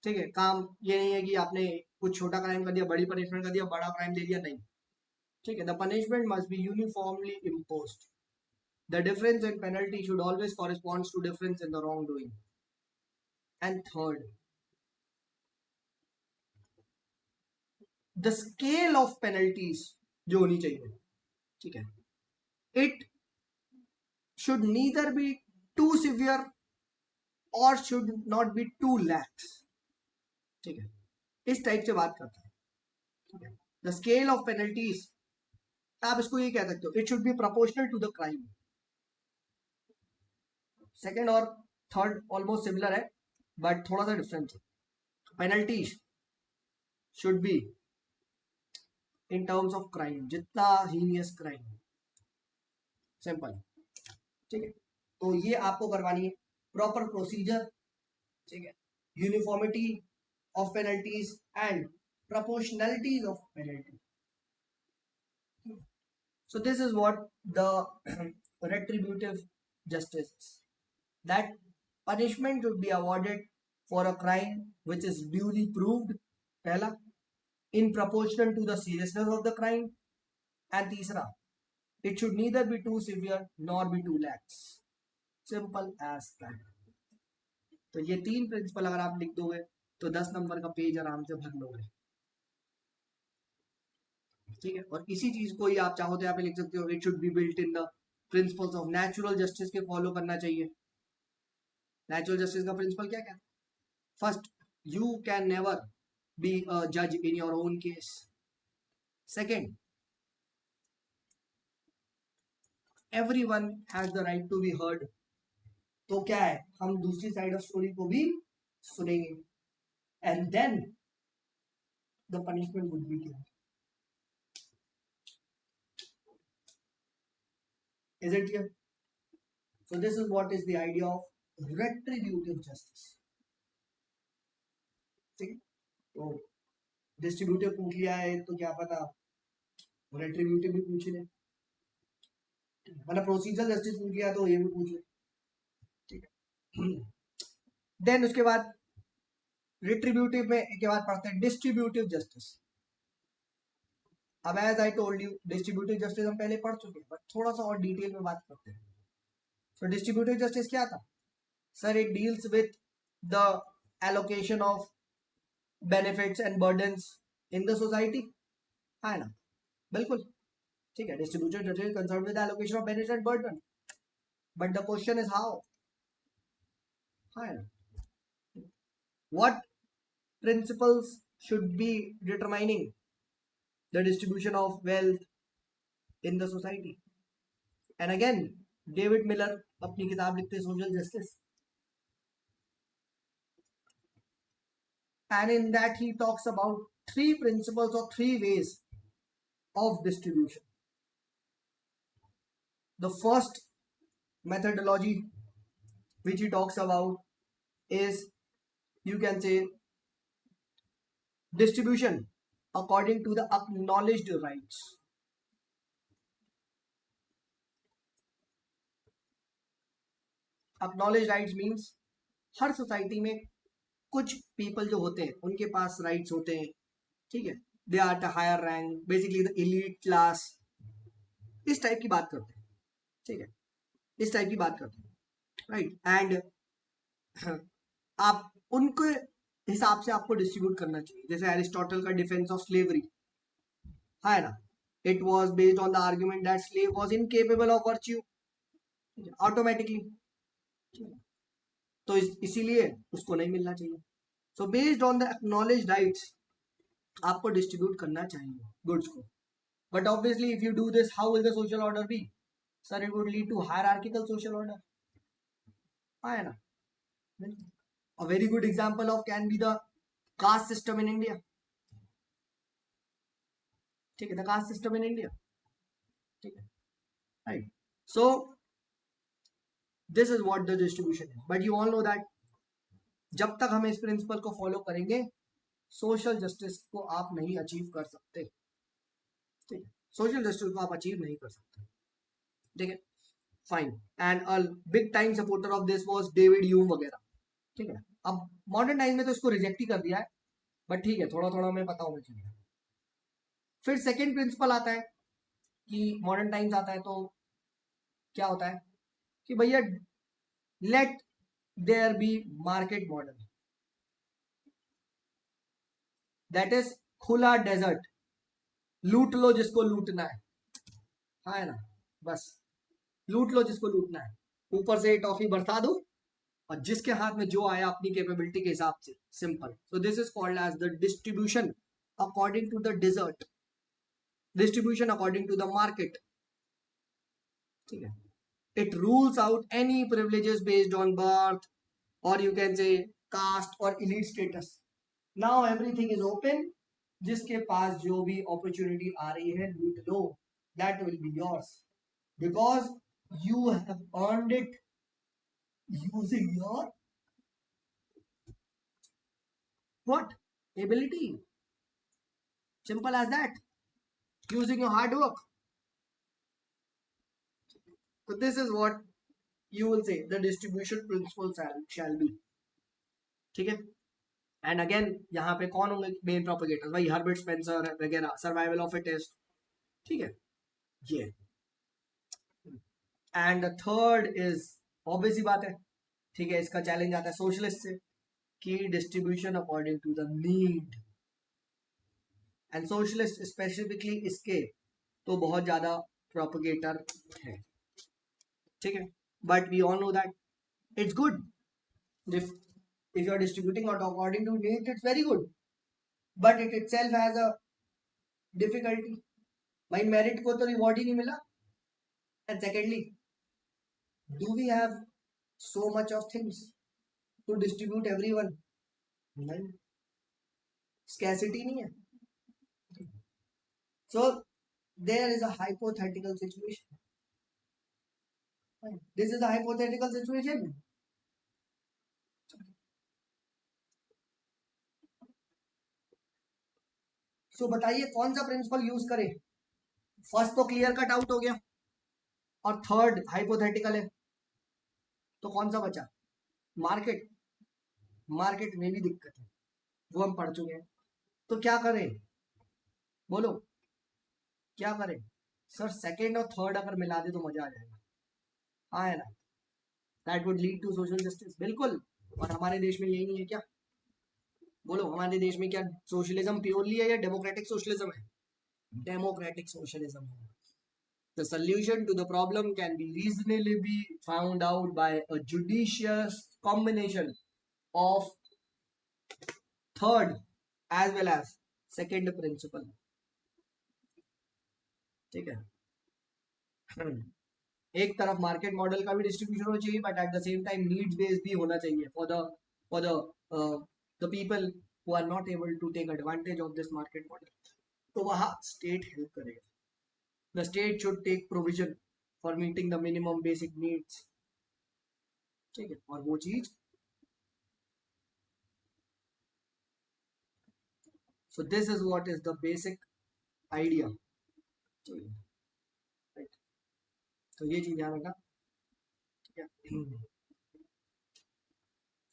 ठीक है, काम ये नहीं है कि आपने कुछ छोटा क्राइम कर दिया बड़ी पनिशमेंट कर दिया, बड़ा क्राइम दे दिया, नहीं। ठीक है, the punishment must be uniformly imposed, the difference in penalty should always corresponds to difference in the wrong doing. And third, the scale of penalties जो होनी चाहिए, ठीक है, it should neither be too severe और should not be too lax. ठीक है, इस type से बात करता है। ठीक है, द स्केल ऑफ पेनल्टीज, आप इसको ये कह सकते हो, it should be proportional to the crime. Second और थर्ड ऑलमोस्ट सिमिलर है, बट थोड़ा सा डिफरेंस है। Penalties should be in terms of crime, जितना हीनियस क्राइम, सिंपल। ठीक है, तो ये आपको करवानी है, प्रॉपर प्रोसीजर, ठीक है, uniformity of penalties and proportionalities of penalty. So this is what the retributive justice is, that punishment should be awarded for a crime which is duly proved, पहला, in proportion to the seriousness of the crime. And तीसरा, it should neither be too severe nor be too lax. Simple as that. तो ये 3 principal अगर आप लिख दोगे तो 10 number का पेज आराम से भर लोगे. ठीक है. और इसी चीज को ही आप चाहो तो यहाँ पे लिख सकते हो, it should be built in the principles of natural justice के फॉलो करना चाहिए. नेचुरल जस्टिस का प्रिंसिपल क्या क्या? First, you can never be a judge in your own case. Second, everyone has the right to be heard. तो क्या है, हम दूसरी साइड ऑफ स्टोरी को भी सुनेंगे. And then the punishment would be clear. Is it clear? So this is what is the idea of retributive justice. ठीक है. तो डिस्ट्रीब्यूटिव पूछ लिया है तो क्या पता रेट्रीब्यूटिव भी पूछ ले, मतलब प्रोसीजरल जस्टिस पूछ लिया तो ये भी पूछ ले. ठीक है. देन उसके बाद रिट्रीब्यूटिव में के बाद पढ़ते हैं डिस्ट्रीब्यूटिव जस्टिस. अब as I told you, distributive justice हम पहले पढ़ चुके हैं, बट थोड़ा सा और डिटेल में बात करते हैं. सो डिस्ट्रीब्यूटिव जस्टिस क्या था? Sir, it deals with the allocation of benefits and burdens in the society. है ना? बिल्कुल ठीक है. Distributive justice concern with allocation of benefits and burden, but the question is how. है ना? What principles should be determining the distribution of wealth in the society? And again, David Miller अपनी किताब लिखते हैं social justice, and in that he talks about 3 principles or 3 ways of distribution. The first methodology which he talks about is, you can say, distribution according to the acknowledged rights. Acknowledged rights means her society में कुछ people जो होते हैं उनके पास rights होते हैं. ठीक है. They are the higher rank, basically the elite class. इस टाइप की बात करते हैं. ठीक है. इस टाइप की बात करते हैं. राइट. एंड आप उनके हिसाब से आपको डिस्ट्रीब्यूट करना चाहिए. जैसे एरिस्टोटल का डिफेंस ऑफ स्लेवरी है ना, it was based on the argument that slave was incapable of virtue automatically. तो इसीलिए उसको नहीं मिलना चाहिए. So based on the acknowledge rights आपको डिस्ट्रीब्यूट करना चाहिए गुड्स को. But obviously if you do this, how will the social order be? Sir, it would lead to hierarchical social order. है ना? A very good example of can be the caste system in India. ठीक है. The caste system in India. ठीक है. Right. So this is what the distribution is. But you all know that जब तक हम इस प्रिंसिपल को follow करेंगे सोशल जस्टिस को आप नहीं अचीव कर सकते. ठीक है. सोशल जस्टिस को आप अचीव नहीं कर सकते. ठीक है. Fine. And a big time supporter of this was David Hume वगैरह. ठीक है. अब मॉडर्न टाइम में तो इसको रिजेक्ट ही कर दिया है, बट ठीक है, थोड़ा थोड़ा मैं पता होना चाहिए. फिर सेकेंड प्रिंसिपल आता है कि मॉडर्न टाइम्स आता है तो क्या होता है कि भैया let there be market model. That is खुला डेजर्ट, लूट लो जिसको लूटना है ना, बस लूट लो जिसको लूटना है. ऊपर से टॉफी बरसा दो और जिसके हाथ में जो आया अपनी कैपेबिलिटी के हिसाब से. Simple. So this is called as the distribution according to the desert, distribution according to the market. ठीक है. It rules out any privileges based on birth, or you can say caste or elite status. Now everything is open. जिसके पास जो भी opportunity आ रही है लूट लो. That will be yours because you have earned it using your what? Ability. Simple as that. Using your hard work. So this is what you will say the distribution principle shall be. ठीक है. And again यहाँ पे कौन होंगे main प्रोपेगेटर्स, भाई Herbert Spencer वगैरह, survival of fittest, ठीक है ये। एंड थर्ड इज ऑब्वियस ही बात है, ठीक है, इसका चैलेंज आता है सोशलिस्ट से कि distribution according to the need, and socialist specifically इसके तो बहुत ज्यादा प्रोपेगेटर है, ठीक है, but we all know that it's good if you are distributing not according to need, it's very good, but it itself has a difficulty, भाई merit को तो रिवॉर्ड ही नहीं मिला, and secondly do we have so much of things to distribute everyone, नहीं, scarcity नहीं है, so there is a hypothetical situation, this is a hypothetical situation, so बताइए कौन सा प्रिंसिपल यूज करें, फर्स्ट तो क्लियर कट आउट हो गया और थर्ड हाइपोथेटिकल है, तो कौन सा बचा, मार्केट, मार्केट में भी दिक्कत है, वो हम पढ़ चुके हैं, तो क्या करें, बोलो क्या करें, सर सेकंड और थर्ड अगर मिला दे तो मजा आ जाएगा, हाँ है ना, that would lead to social justice, बिल्कुल, और हमारे देश में यही नहीं है क्या, बोलो हमारे देश में क्या सोशलिज्म प्योरली है या डेमोक्रेटिक सोशलिज्म है, डेमोक्रेटिक सोशलिज्म है। The solution to the problem can be reasonably be found out by a judicious combination of third as well as second principle, ठीक है, एक तरफ मार्केट मॉडल का भी डिस्ट्रीब्यूशन होना चाहिए, but at the same time needs based भी होना चाहिए for the people who are not able to take advantage of this market model, तो वहाँ स्टेट हेल्प करेगा, the state should take provision for meeting the minimum basic needs, ठीक है, और वो चीज, so this is what is the basic idea, right, तो ये चीज ध्यान रखना, ठीक है,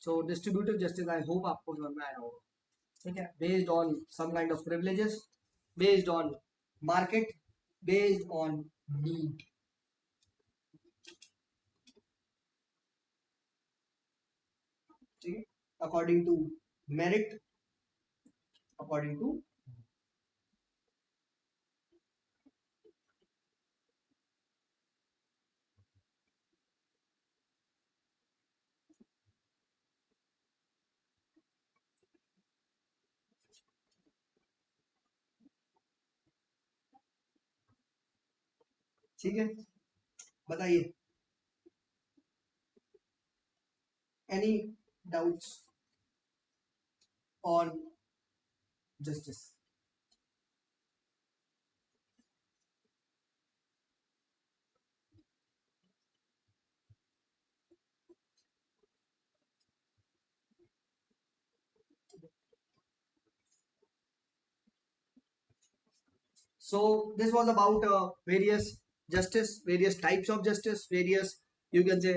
so distributive justice I hope आपको समझ में आया होगा, ठीक है, based on some kind of privileges, based on market, based on need, ठीक है, according to merit, according to, ठीक है, बताइए any doubts on justice, so this was about various justice, various types of justice, various, you can say,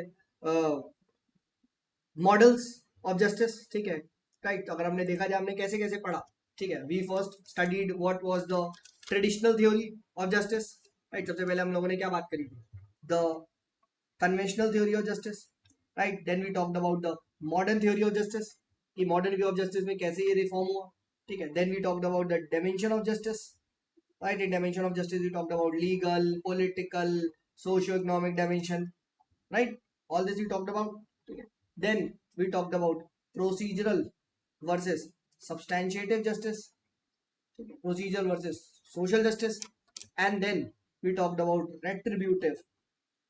models of justice, ठीक है, right, अगर हमने देखा जाए हमने कैसे कैसे पढ़ा, ठीक है, we first studied what was the traditional theory of justice, right, सबसे पहले हम लोगों ने क्या बात करी थी, the conventional theory of justice, right, then we talked about the modern theory of justice, कि मॉडर्न व्यू ऑफ जस्टिस में कैसे ये रिफॉर्म हुआ, ठीक है, then we talked about the dimension of justice, right, in dimension of justice we talked about legal, political, socio-economic dimension, right, all this we talked about, okay. Then we talked about procedural versus substantiative justice, okay. Procedural versus social justice, and then we talked about retributive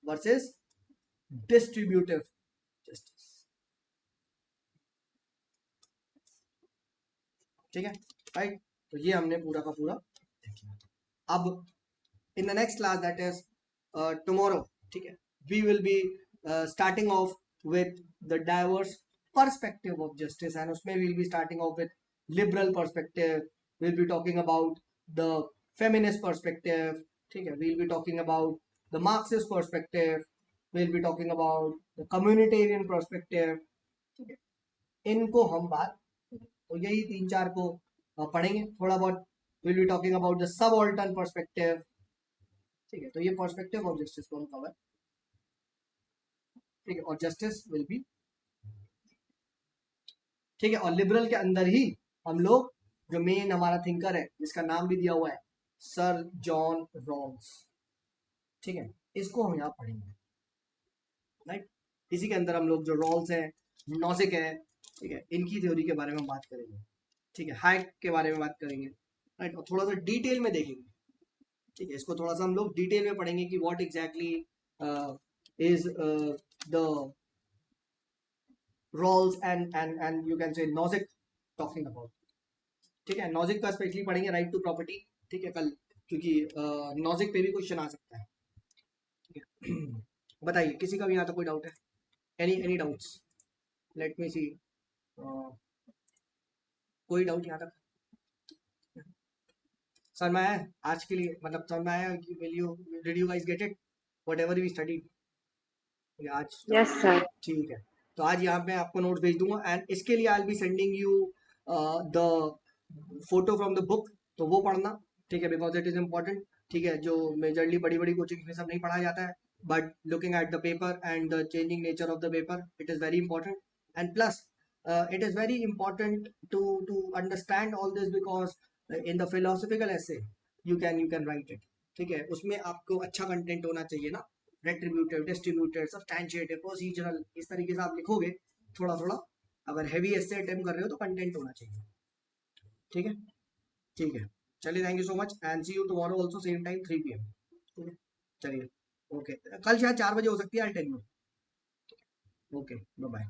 versus distributive justice, ठीक है, right, तो ये हमने पूरा का पूरा देख लिया, अब in the next class, that is tomorrow, ठीक है, we will be starting off with the diverse perspective of justice, and उसमें we will be starting off with liberal perspective, we'll be talking about the feminist perspective, ठीक है, we'll be talking about the Marxist perspective, we'll be talking about the communitarian perspective, ठीक है, इनको हम बात तो यही 3-4 को पढ़ेंगे थोड़ा बहुत. Will be talking about the subaltern perspective. ठीक है, तो ये पर्सपेक्टिव ऑफ जस्टिस को हम कवर. ठीक है, और जस्टिस विल बी. ठीक है, और लिबरल के अंदर ही हम लोग जो मेन हमारा थिंकर है जिसका नाम भी दिया हुआ है सर जॉन रॉल्स. ठीक है, इसको हम यहाँ पढ़ेंगे. राइट, इसी के अंदर हम लोग जो रॉल्स है, नॉजिक है, ठीक है, इनकी थ्योरी के बारे में बात करेंगे. ठीक है, हाइक के बारे में बात करेंगे. राइट, और थोड़ा सा डिटेल में देखेंगे. ठीक है, इसको थोड़ा सा हम लोग डिटेल में पढ़ेंगे कि what exactly is the roles and you can say Nozick talking about. ठीक है, नॉजिक का स्पेशली पढ़ेंगे राइट टू प्रॉपर्टी. ठीक है, कल, क्योंकि नॉजिक पे भी क्वेश्चन आ सकता है. ठीक है. बताइए, किसी का भी यहाँ तक कोई डाउट है? Any doubts? लेट मी सी. कोई डाउट यहाँ तक समझ में आया आज के लिए? मतलब समझ में आया कि will you did you guys get it whatever we studied आज? Yes, sir. ठीक है, तो आज यहाँ पे आपको नोट्स भेज दूंगा एंड इसके लिए I will be sending you the photo from the book. तो वो पढ़ना. ठीक है, बिकॉज इट इज इम्पोर्टेंट. ठीक है, जो मेजरली बड़ी बड़ी कोचिंग में सब नहीं पढ़ाया जाता है, but looking at the paper and the changing nature of the paper, it is very important. And plus it is very important to understand all this because in the philosophical essay you can write it. ठीक है, उसमें आपको अच्छा content होना चाहिए ना. Retributive, distributive, सब्सटैंशिएटेड, procedural, इस तरीके से आप लिखोगे थोड़ा थोड़ा. अगर हैवी एसे अटेम्प्ट कर रहे हो तो कंटेंट होना चाहिए. ठीक है. ठीक है, चलिए, thank you so much and see you tomorrow also same time 3 PM. ठीक है, चलिए, ओके. कल शायद 4 बजे हो सकती है, I tell you. Okay, bye bye.